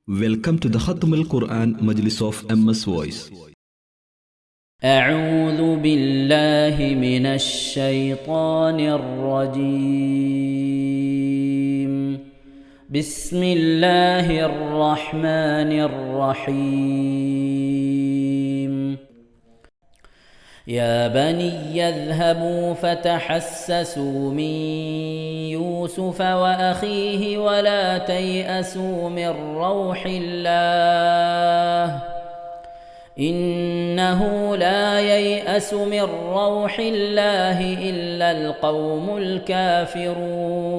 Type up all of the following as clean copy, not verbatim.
Welcome to the Khatam al-Quran Majlis of MS Voice. أعوذ بالله من الشيطان الرجيم. بسم الله الرحمن الرحيم. يا بني اذهبوا فتحسسوا من يوسف وأخيه ولا تيأسوا من روح الله إنه لا ييأس من روح الله إلا القوم الكافرون.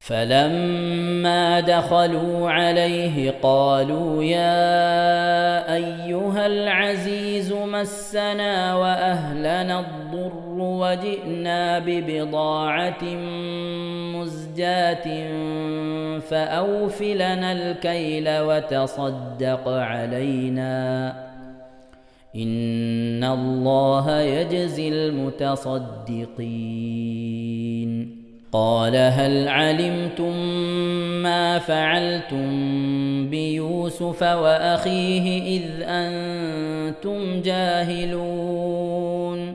فلما دخلوا عليه قالوا يا أيها العزيز مسنا وأهلنا الضر وجئنا ببضاعة مزجاة فأوف لنا الكيل وتصدق علينا إن الله يجزي المتصدقين. قال هل علمتم ما فعلتم بيوسف وأخيه إذ أنتم جاهلون؟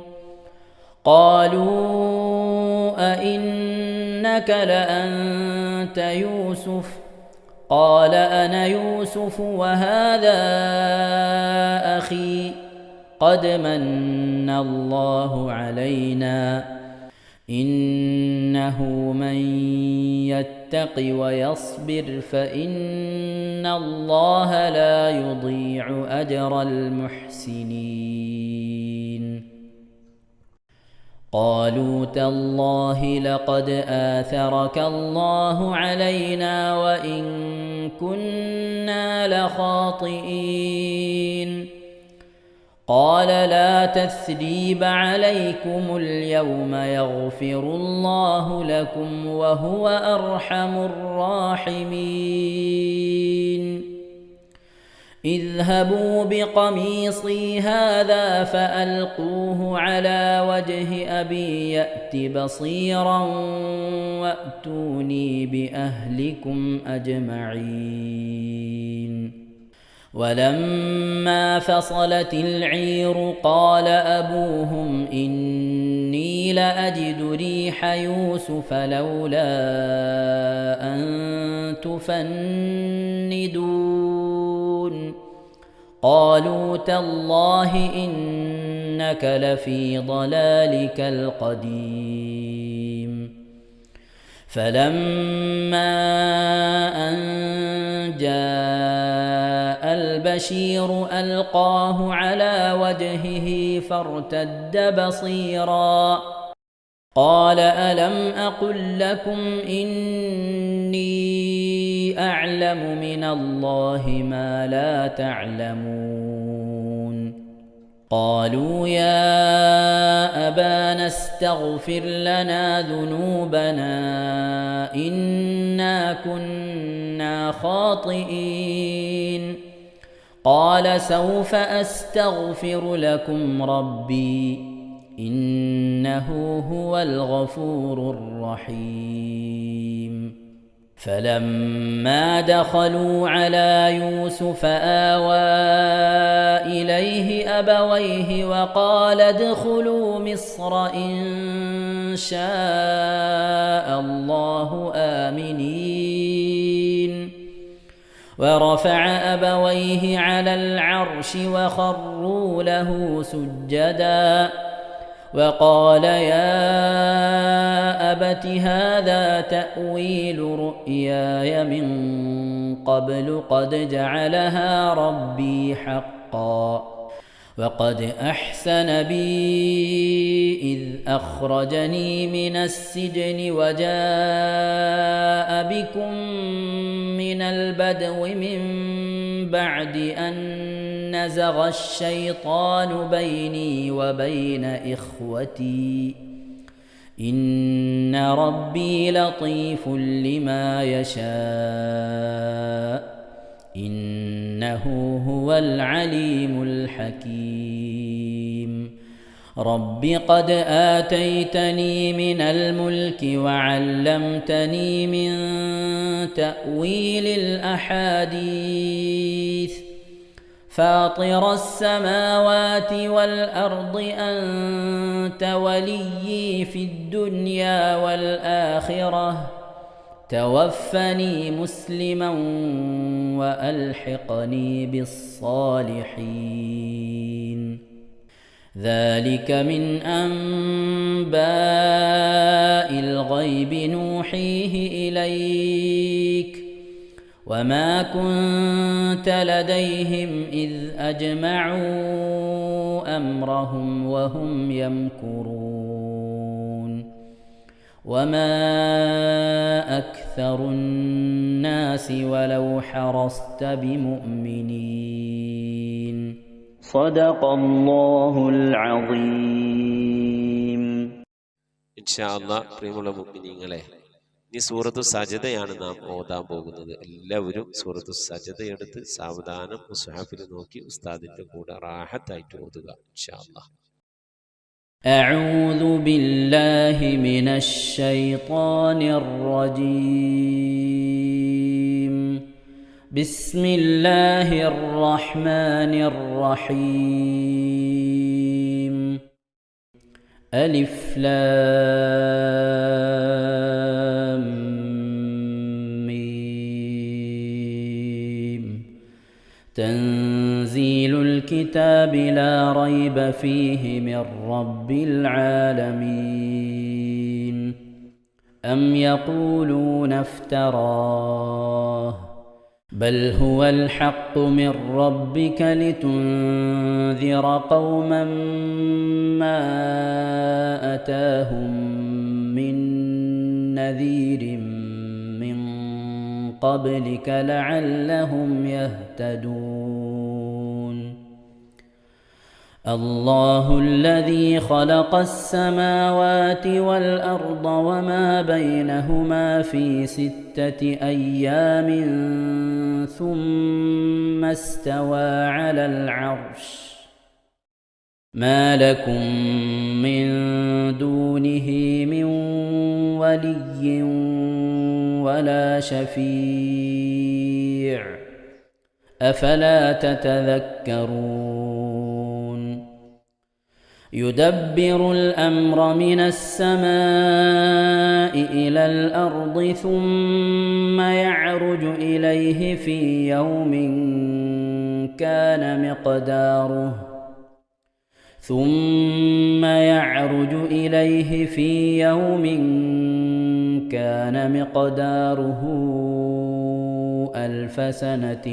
قالوا أئنك لأنت يوسف؟ قال أنا يوسف وهذا أخي قد من الله علينا إنه من يتق ويصبر فإن الله لا يضيع أجر المحسنين. قالوا تالله لقد آثرك الله علينا وإن كنا لخاطئين. قال لا تثريب عليكم اليوم يغفر الله لكم وهو أرحم الراحمين. اذهبوا بقميصي هذا فألقوه على وجه أبي يأت بصيرا وأتوني بأهلكم أجمعين. ولما فصلت العير قال أبوهم إني لأجد ريح يوسف لولا أن تفندون. قالوا تالله إنك لفي ضلالك القديم. فلما أن جاء البشير ألقاه على وجهه فارتد بصيرا قال ألم أقل لكم إني أعلم من الله ما لا تعلمون؟ قالوا يا أبانا استغفر لنا ذنوبنا إنا كنا خاطئين. قال سوف أستغفر لكم ربي إنه هو الغفور الرحيم. فلما دخلوا على يوسف آوى إليه أبويه وقال ادخلوا مصر إن شاء الله آمنين. ورفع أبويه على العرش وخروا له سجدا وقال يا أبت هذا تأويل رؤياي من قبل قد جعلها ربي حقا وقد أحسن بي إذ أخرجني من السجن وجاء بكم من البدو من بعد أن نزغ الشيطان بيني وبين إخوتي إن ربي لطيف لما يشاء إنه هو العليم الحكيم. رب قد آتيتني من الملك وعلمتني من تأويل الأحاديث فاطر السماوات والأرض أنت وليي في الدنيا والآخرة توفني مسلما وألحقني بالصالحين ذلك من أنباء الغيب نوحيه إليك وما كنت لديهم إذ أجمعوا أمرهم وهم يمكرون وما أكثر الناس ولو حرصت بمؤمنين صدق الله العظيم. ഇൻഷാ അല്ലാഹ് പ്രിയമുള്ള മുഅ്മിനീങ്ങളെ, ഇനി സൂറത്തു സജദയാണ് നാം ഓതാൻ പോകുന്നത്. എല്ലാവരും സൂറത്തു സജദ എടുത്ത് സാവധാനം മുസ്ഹഫിൽ നോക്കി ഉസ്താദിന്റെ കൂടെ റാഹത്തായിട്ട് ഓതുക ഇൻഷാ അല്ലാഹ്. أعوذ بالله من الشيطان الرجيم. بسم الله الرحمن الرحيم. ألف لام ميم. تنزيل الكتاب لا ريب فيه من رب العالمين. أم يقولون افتراه بل هو الحق من ربك لتنذر قوما ما أتاهم من نذير من قبلك لعلهم يهتدون. الله الذي خلق السماوات والأرض وما بينهما في 6 أيام ثم استوى على العرش ما لكم من دونه من ولي ولا شفيع أفلا تتذكرون. يدبر الأمر من السماء إلى الأرض ثم يعرج إليه في يوم كان مقداره 1000 سنة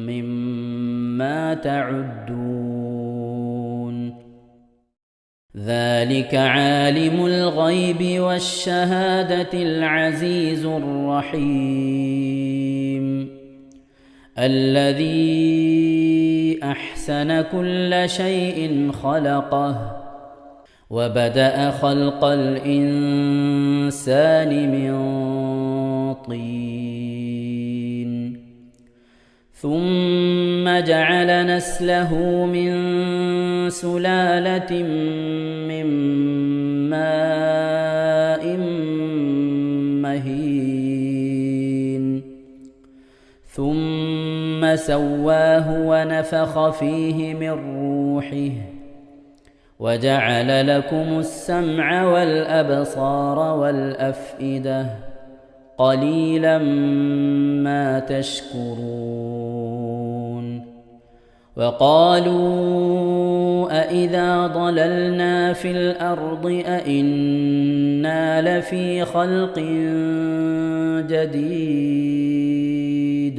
مما تعدون. ذلك عالم الغيب والشهادة العزيز الرحيم الذي أحسن كل شيء خلقه وبدأ خلق الإنسان من طين ثم جعل نسله من سلالة من ماء مهين ثم سواه ونفخ فيه من روحه وجعل لكم السمع والأبصار والأفئدة قليلا ما تشكرون. وقالوا أإذا ضللنا في الأرض أإنا لفي خلق جديد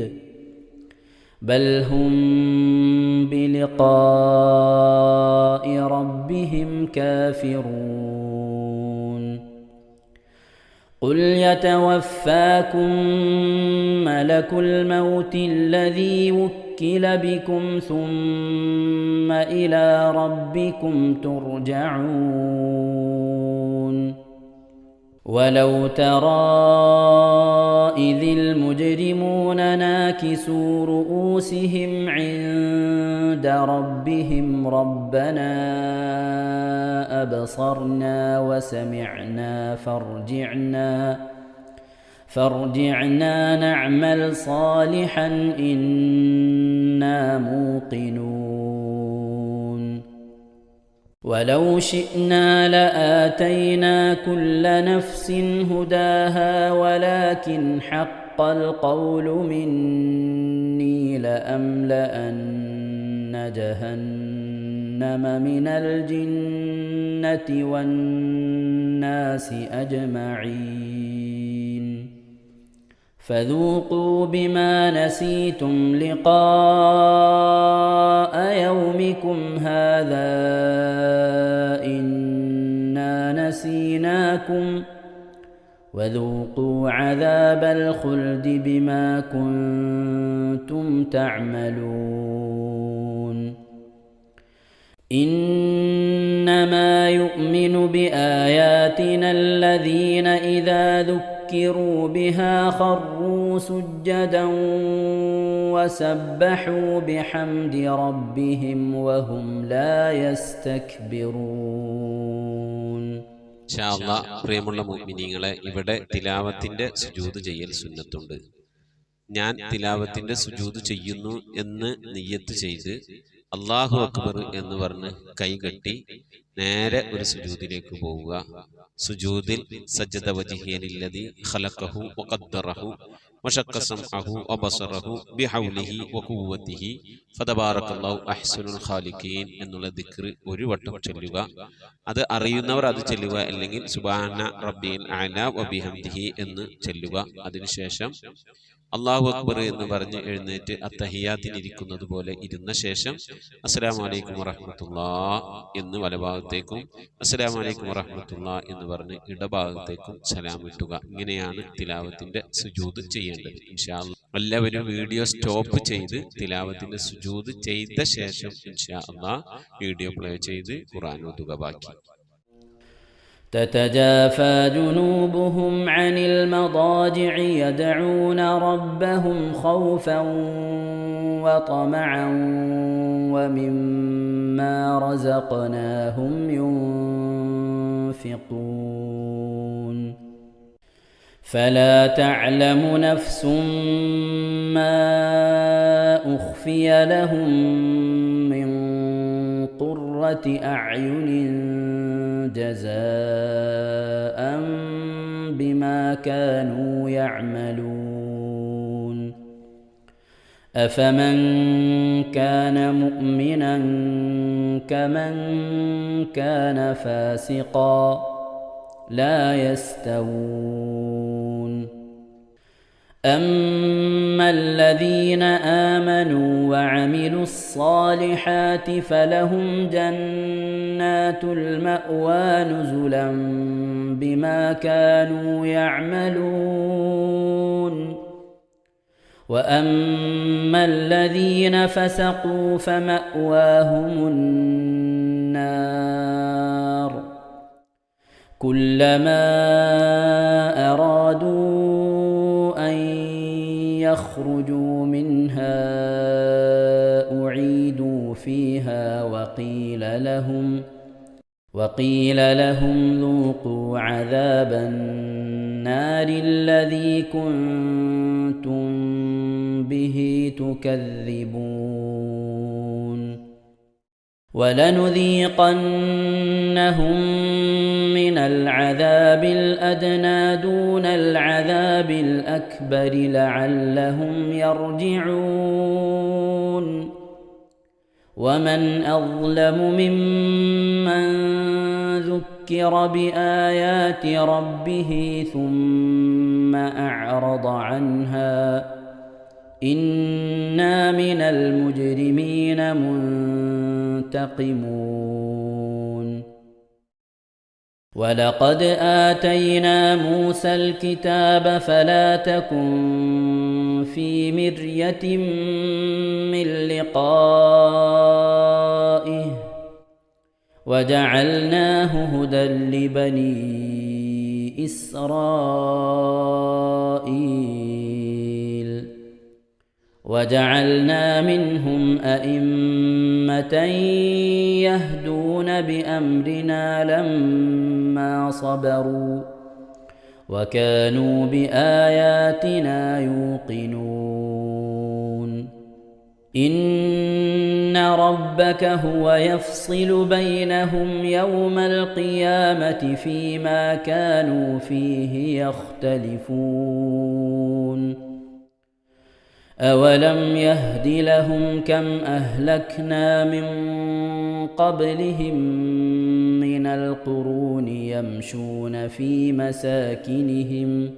بل هم بلقاء ربهم كافرون. قل يتوفاكم ملك الموت الذي وكل بكم ثم إلى ربكم ترجعون. ولو ترى إذ المجرمون ناكسوا رؤوسهم عند ربهم ربنا ربنا أبصرنا وسمعنا فارجعنا نعمل صالحا إنا موقنون ولو شئنا لآتينا كل نفس هداها ولكن حق القول مني لأملأن جهنم من الجنة والناس أجمعين فذوقوا بما نسيتم لقاء يومكم هذا إنا نسيناكم وذوقوا عذاب الخلد بما كنتم تعملون إنما يؤمن بآياتنا الذين إذا ذكروا بها خروا سجدا وسبحوا بحمد ربهم وهم لا يستكبرون. ഇൻഷാ അല്ലാഹ് പ്രിയമുള്ള മുഅ്മിനീങ്ങളെ, ഇവിടെ തിലാവത്തിന്റെ സുജൂദ് ചെയ്യൽ സുന്നത്തുണ്ട്. ഞാൻ തിലാവത്തിന്റെ സുജൂദ് ചെയ്യുന്നു എന്ന് നിയ്യത്ത് ചെയ്ത് അല്ലാഹു അക്ബർ എന്ന് പറഞ്ഞ് കൈകെട്ടി നേരെ ഒരു സുജൂദിലേക്ക് പോവുക. സുജൂദിൽ സജ്ജദ വജ്ഹിയ ലില്ലദി ഖലഖഹു വഖദ്ദറഹു വശഖ സമഅഹു വബസറഹു ബിഹൗലിഹി വഖുവ്വതിഹി ഫതബാറകല്ലാഹു അഹ്സനുൽ ഖാലിഖീൻ എന്നുള്ള ദിക്ർ ഒരു വട്ടം ചൊല്ലുക. അത് അറിയുന്നവർ അത് ചൊല്ലുക, അല്ലെങ്കിൽ സുബ്ഹാന റബ്ബിൽ അഅല വബിഹംദിഹി എന്ന് ചൊല്ലുക. അതിനുശേഷം അല്ലാഹു അക്ബർ എന്ന് പറഞ്ഞ് എഴുന്നേറ്റ് അത്തഹിയാത്തിനിരിക്കുന്നത് പോലെ ഇരുന്ന ശേഷം അസ്സലാമു അലൈക്കും വറഹ്മത്തുള്ളാഹ് എന്ന് വലഭാഗത്തേക്കും അസ്സലാമു അലൈക്കും വറഹ്മത്തുള്ളാഹ് എന്ന് പറഞ്ഞ് ഇടഭാഗത്തേക്കും സലാം ഇട്ടുക. ഇങ്ങനെയാണ് തിലാവത്തിന്റെ സുജൂദ് ചെയ്യേണ്ടത്. ഇൻഷാ അല്ലാഹ് എല്ലാവരും വീഡിയോ സ്റ്റോപ്പ് ചെയ്ത് തിലാവത്തിന്റെ സുജൂദ് ചെയ്ത ശേഷം ഇൻഷാ അല്ലാഹ് വീഡിയോ പ്ലേ ചെയ്ത് ഖുർആൻ ഓതുക. ബാക്കി تتجافى جنوبهم عن المضاجع يدعون ربهم خوفا وطمعا ومما رزقناهم ينفقون فلا تعلم نفس ما أخفي لهم من قرة أعين جزاء بما كانوا يعملون أفمن كان مؤمنا كمن كان فاسقا لا يستوون أما الذين آمنوا وعملوا الصالحات فلهم جنات المأوى نزلا بما كانوا يعملون وأما الذين فسقوا فمأواهم النار كلما أرادوا أن يخرجوا منها أعيدوا فيها وقيل لهم ذوقوا عذاب النار الذي كنتم به تكذبون ولنذيقنهم من العذاب الأدنى دون العذاب الأكبر لعلهم يرجعون ومن أظلم ممن ذكر بآيات ربه ثم أعرض عنها إنا من المجرمين منتقمون ولقد آتينا موسى الكتاب فلا تكن في مرية من لقائه وجعلناه هدى لبني إسرائيل وجعلنا منهم أئمة يهدون بأمرنا لما صبروا وكانوا بآياتنا يوقنون إن ربك هو يفصل بينهم يوم القيامة فيما كانوا فيه يختلفون أولم يهد لهم كم أهلكنا من قبلهم من القرون يمشون في مساكنهم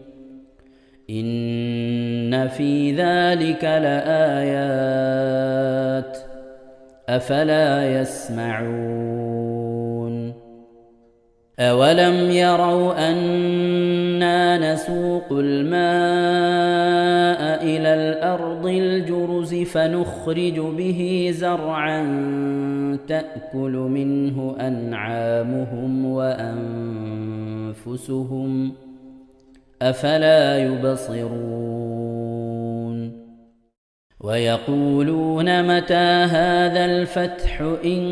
إن في ذلك لآيات أفلا يسمعون أولم يروا أنا نسوق الماء إلى الأرض الجرز فنخرج به زرعا تأكل منه أنعامهم وأنفسهم أفلا يبصرون ويقولون متى هذا الفتح إن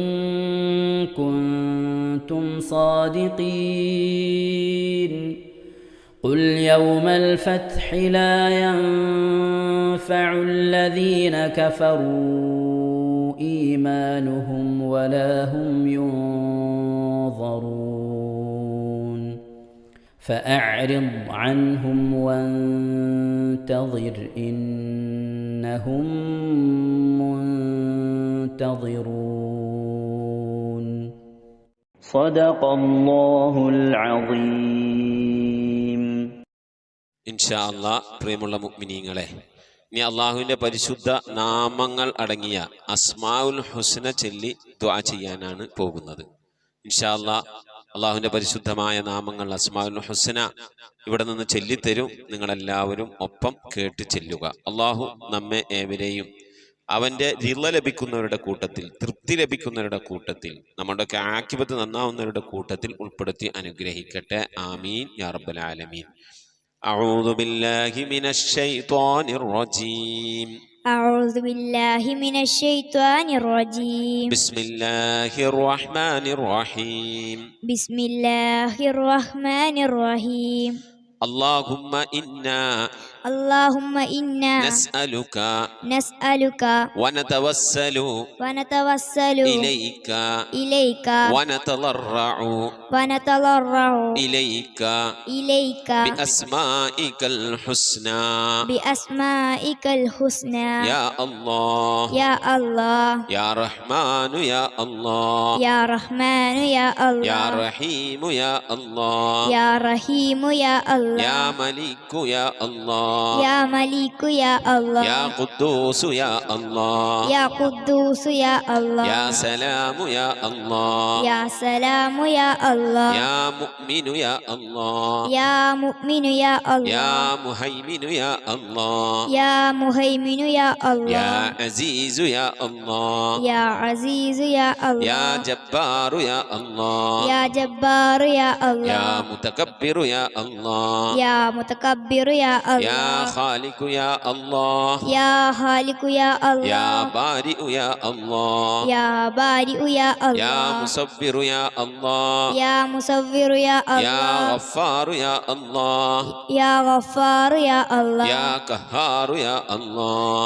كنتم صادقين قل يوم الفتح لا ينفع الذين كفروا إيمانهم ولا هم ينظرون فأعرض عنهم وانتظر إنهم منتظرون صدق الله العظيم. ഇൻഷാ അല്ലാഹ് പ്രിയമുള്ള മുഅ്മിനീങ്ങളെ, ഇനി അള്ളാഹുവിൻ്റെ പരിശുദ്ധ നാമങ്ങൾ അടങ്ങിയ അസ്മാഉൽ ഹുസ്ന ചൊല്ലി ദുആ ചെയ്യാനാണ് പോകുന്നത്. ഇൻഷാ അല്ലാഹ് അള്ളാഹുവിൻ്റെ പരിശുദ്ധമായ നാമങ്ങൾ അസ്മാഉൽ ഹുസ്ന ഇവിടെ നിന്ന് ചൊല്ലിത്തരും. നിങ്ങളെല്ലാവരും ഒപ്പം കേട്ട് ചെല്ലുക. അള്ളാഹു നമ്മെ ഏവരെയും അവൻ്റെ റിള ലഭിക്കുന്നവരുടെ കൂട്ടത്തിൽ, തൃപ്തി ലഭിക്കുന്നവരുടെ കൂട്ടത്തിൽ, നമ്മുടെയൊക്കെ ആഖിബത്ത് നന്നാവുന്നവരുടെ കൂട്ടത്തിൽ ഉൾപ്പെടുത്തി അനുഗ്രഹിക്കട്ടെ. ആമീൻ യാ റബ്ബൽ ആലമീൻ. أعوذ بالله من الشيطان الرجيم. أعوذ بالله من الشيطان الرجيم. بسم الله الرحمن الرحيم. بسم الله الرحمن الرحيم. اللهم إنا نسألك ونتوسل إليك ونتضرع إليك بأسمائك الحسنى يا الله يا رحمن يا الله يا رحيم يا الله يا ملك يا الله يا قدوس يا الله يا سلام يا الله يا مؤمن يا الله يا مهيمن يا الله يا عزيز يا الله يا جبار يا الله يا متكبر يا الله يا خالق يا الله يا بارئ يا الله يا مصور يا الله يا غفار يا الله يا قهار يا الله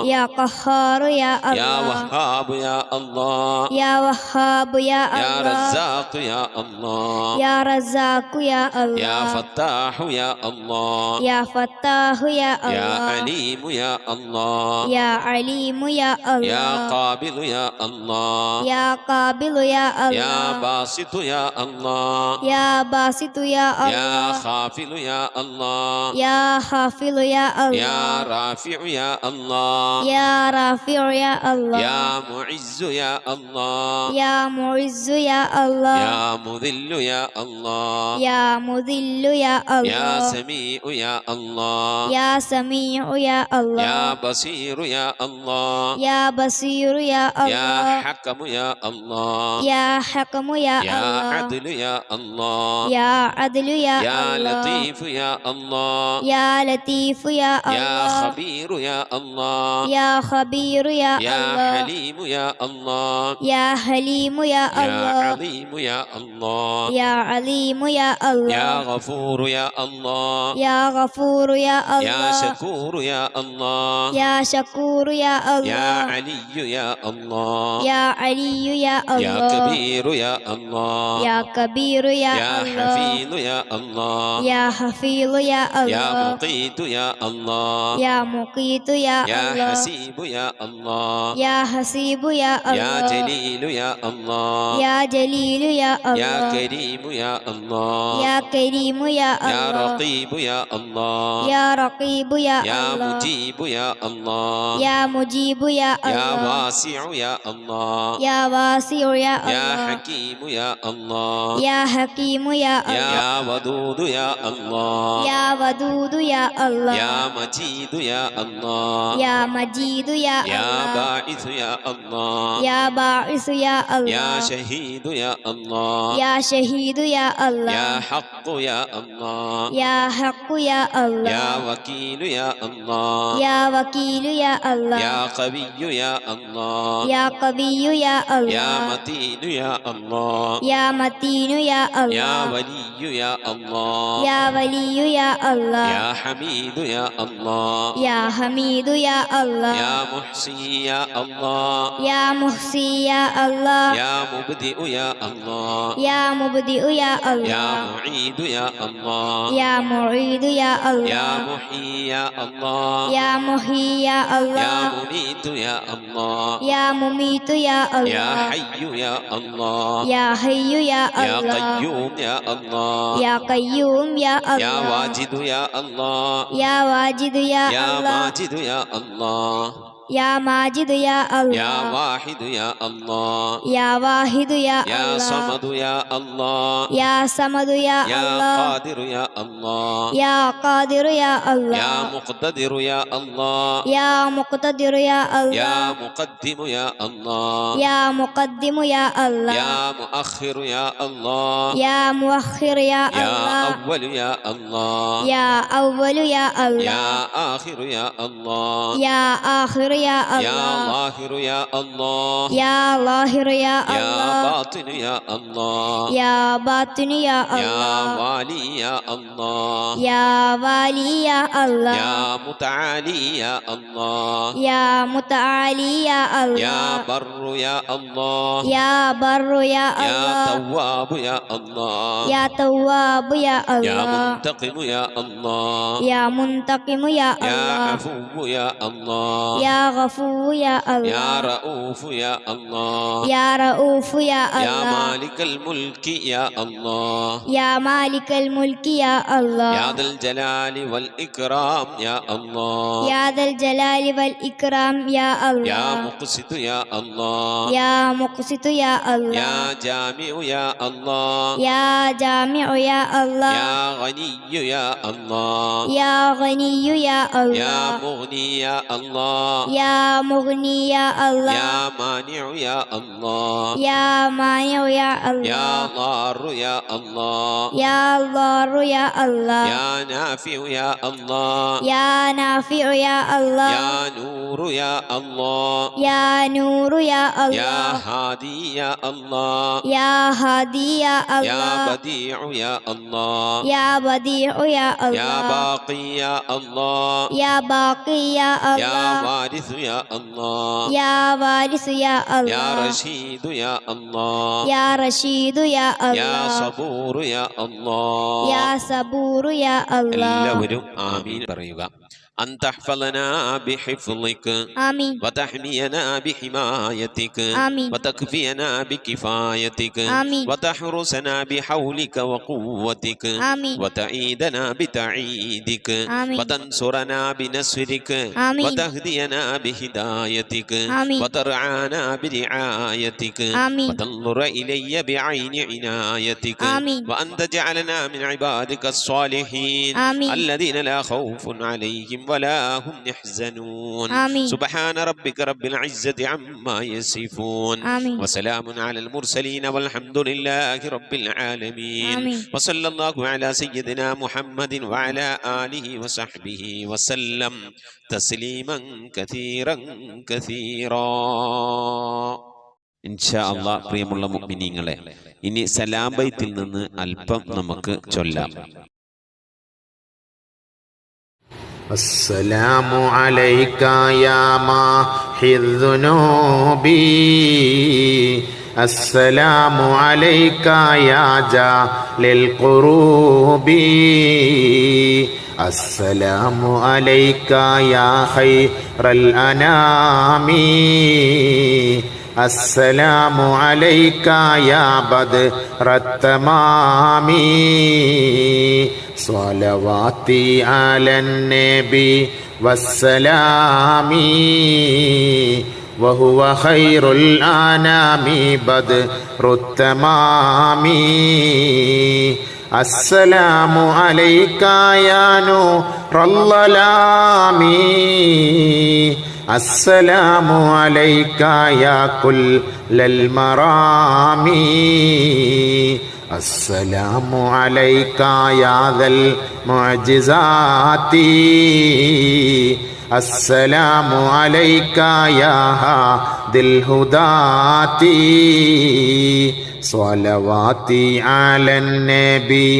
يا وهاب يا الله يا رزاق يا الله يا فتاح يا الله يا عليم يا الله يا قابل يا الله يا باسط يا الله يا خافل يا الله يا رافع يا الله يا معز يا الله يا مذل يا الله يا سميع يا الله يا سميع يا الله يا بصير يا الله يا بصير يا يا الله حكم يا الله يا حكم يا يا الله عدل يا الله يا عدل يا يا الله لطيف يا الله يا لطيف يا يا الله خبير يا الله يا خبير يا يا الله حليم يا الله يا حليم يا يا الله عظيم يا الله يا عليم يا يا الله غفور يا الله يا غفور يا يا الله شكور يا الله يا شكور يا يا الله علي يا الله يا علي يا يا الله كبير يا الله يا كبير يا يا الله حفيظ يا الله يا حفيظ يا يا الله مقيت يا الله يا مقيت يا يا الله حسيب يا الله يا حسيب يا يا الله جليل يا الله يا جليل يا يا الله كريم يا الله يا كريم يا يا الله رقيب يا الله يا رقيب يا يا الله مجيب يا الله يا مجيب يا يا الله واسع يا الله يا واسع يا يا الله حكيم يا الله يا حكيم يا الله يا ودود يا الله يا ودود يا الله يا مجيد يا الله يا مجيد يا يا الله باعث يا الله يا باعث يا يا الله شهيد يا الله يا شهيد يا الله يا حق يا الله يا حق يا الله يا وكيل يا الله يا وكيل يا الله يا قوي يا الله يا قوي يا يا الله متين يا الله يا متين يا يا الله ولي يا الله يا ولي يا الله يا حميد يا الله يا حميد يا الله يا محصي يا الله يا محصي يا الله يا مبدئ يا الله يا مبدئ يا يا الله معيد يا الله يا معيد يا يا الله محيي يا الله يا محيي يا يا الله مميت يا الله يا مميت يا يا الله حي يا الله يا حي يا يا الله قيوم يا الله يا قيوم يا يا الله واجد يا الله يا واجد يا يا الله ماجد يا الله يا ماجد يا يا الله واحد يا الله يا واحد يا يا الله صمد يا الله يا صمد يا يا الله قادر يا الله يا قادر يا الله يا مقتدر يا الله يا مقتدر يا يا الله مقدم يا الله يا مقدم يا الله يا مؤخر يا الله يا مؤخر يا يا الله أول يا الله يا أول يا الله يا آخر يا الله يا آخر يا يا الله ظاهر يا الله يا ظاهر يا يا الله باطن يا الله يا باطن يا يا الله والي يا الله يا والي يا الله يا متعالي يا الله يا متعالي يا يا الله بر يا الله يا بر يا يا الله تواب يا الله يا تواب يا يا الله منتقم يا الله يا منتقم يا يا الله عفو يا الله يا غفور يا يا الله رؤوف يا الله يا رؤوف يا يا الله مالك الملك يا الله يا مالك الملك يا الله يا ذا الجلال والإكرام يا الله يا ذا الجلال والإكرام يا يا الله مقسط يا الله يا مقسط يا الله يا جامع يا الله يا جامع يا الله يا غني يا الله يا غني يا يا الله مغني يا الله يا مغني يا الله يا مانع يا الله يا مانع يا يا الله ضار يا الله يا ضار يا الله يا نافع يا الله يا نافع يا الله يا نور يا الله يا نور يا يا الله هادي يا الله يا هادي يا يا الله بديع يا الله يا بديع يا يا الله باقي يا الله يا باقي يا يا الله وارث يا الله يا وارث يا يا الله رشيد يا الله يا رشيد يا يا الله صبور يا الله يا صبور يا الله എല്ലാവരും ആമീൻ പറയുക. أن تحفظنا بحفظك آمين وتحمينا بحمايتك آمين وتكفينا بكفايتك آمين وتحرسنا بحولك وقوتك آمين وتعيدنا بتعيدك آمين وتنصرنا بنصرك آمين وتهدينا بهدايتك آمين وترعانا برعايتك آمين وتنظر إلي بعين عنايتك آمين وأن تجعلنا من عبادك الصالحين آمين الذين لا خوف عليهم ولا هم يحزنون آمين سبحان ربك رب العزة عما يصفون آمين وسلام على المرسلين والحمد لله رب العالمين آمين وصلى الله على سيدنا محمد وعلى آله وصحبه وسلم تسليما كثيرا كثيرا ഇൻഷാ അല്ലാഹ്. പ്രിയമുള്ള മുഅ്മിനീങ്ങളെ, ഇനി സലാം ബൈത്തിൽ നിന്ന് അല്പം നമുക്ക് ചൊല്ലാം. السلام عليك يا ماحي الذنوب السلام عليك يا جال القروب السلام عليك يا خير الأنام السلام عليك يا بدر التمام صلواتي على النبي والسلام وهو خير الأنام بدر التمام السلام عليك يا نور الظلام السلام عليك يا كل المرام السلام عليك يا ذا المعجزات السلام عليك يا هادي الهداة صلواتي على النبي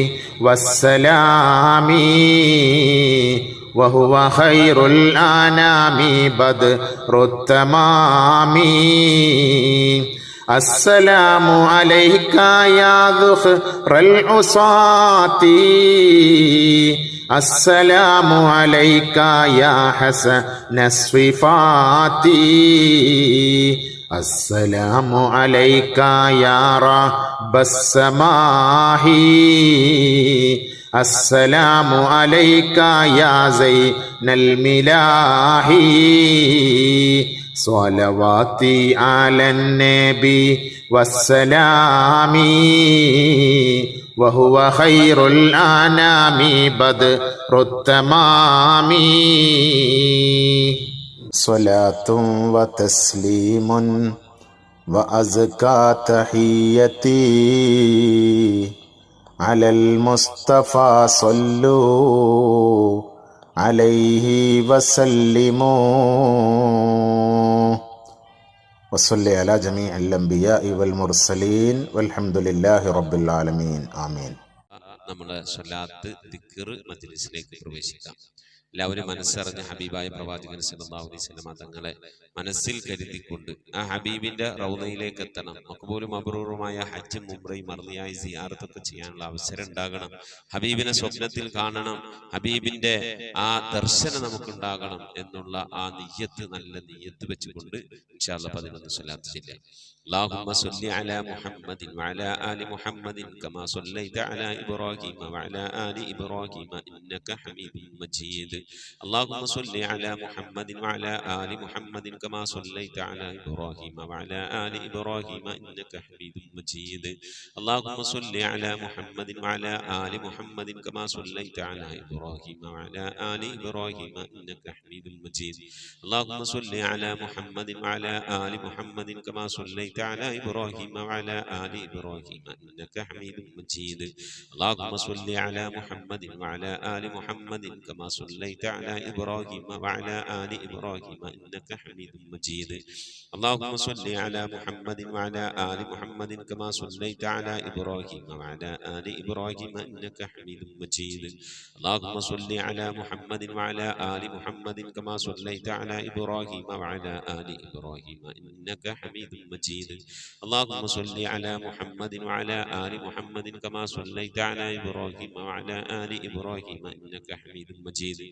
والسلام وهو خير الأنام بدر التمام السلام عليك يا ذخر العصاة السلام عليك يا حسن الصفات السلام عليك يا رب السماء السلام عليك يا زين الملاح صلواتي على النبي والسلام وهو خير الأنام بدر التمام صلاة وتسليم وأزكى تحيتي على المصطفى صلوا عليه وسلموا وصلي على جميع الأنبياء والمرسلين والحمد لله رب العالمين آمين. നമ്മുടെ സ്വലാത്ത് ദിക്ർ മജ്ലിസിലേക്ക് പ്രവേശിക്കാം. എല്ലാവരും മനസ്സറിഞ്ഞ ഹബീബായ പ്രവാചകൻ സല്ലല്ലാഹു അലൈഹി വസല്ലം തങ്ങളെ മനസ്സിൽ കരുതിക്കൊണ്ട് ആ ഹബീബിന്റെ റൗദയിലേക്ക് എത്തണം. മഖ്ബൂലും മബ്റൂറുമായ ഹജ്ജും ഉംറയും മർദിയായ സിയാറത്തൊക്കെ ചെയ്യാനുള്ള അവസരം ഉണ്ടാകണം. ഹബീബിനെ സ്വപ്നത്തിൽ കാണണം, ഹബീബിന്റെ ആ ദർശനം നമുക്കുണ്ടാകണം എന്നുള്ള ആ നിയ്യത്ത്, നല്ല നിയ്യത്ത് വെച്ചുകൊണ്ട് ഇൻഷാ അല്ലാഹ് 11 സ്വലാത്ത് ചൊല്ലാം. اللهم صل على محمد وعلى آل محمد كما صليت على إبراهيم وعلى آل إبراهيم إنك حميد مجيد. اللهم صل على محمد وعلى آل محمد كما صليت على إبراهيم وعلى آل إبراهيم إنك حميد مجيد. اللهم صل على محمد وعلى آل محمد كما صليت على إبراهيم وعلى آل إبراهيم إنك حميد مجيد. اللهم صل على محمد وعلى آل محمد كما صليت على إبراهيم وعلى آل إبراهيم إنك حميد مجيد. اللهم صل على محمد وعلى آل محمد كما صليت على إبراهيم وعلى آل إبراهيم إنك حميد مجيد. اللهم صل على محمد وعلى آل محمد كما صليت على إبراهيم وعلى آل إبراهيم إنك حميد مجيد. اللهم صل على محمد وعلى آل محمد كما صليت على إبراهيم وعلى آل إبراهيم إنك حميد مجيد. اللهم صل على محمد وعلى آل محمد كما صليت على إبراهيم وعلى آل إبراهيم إنك حميد مجيد.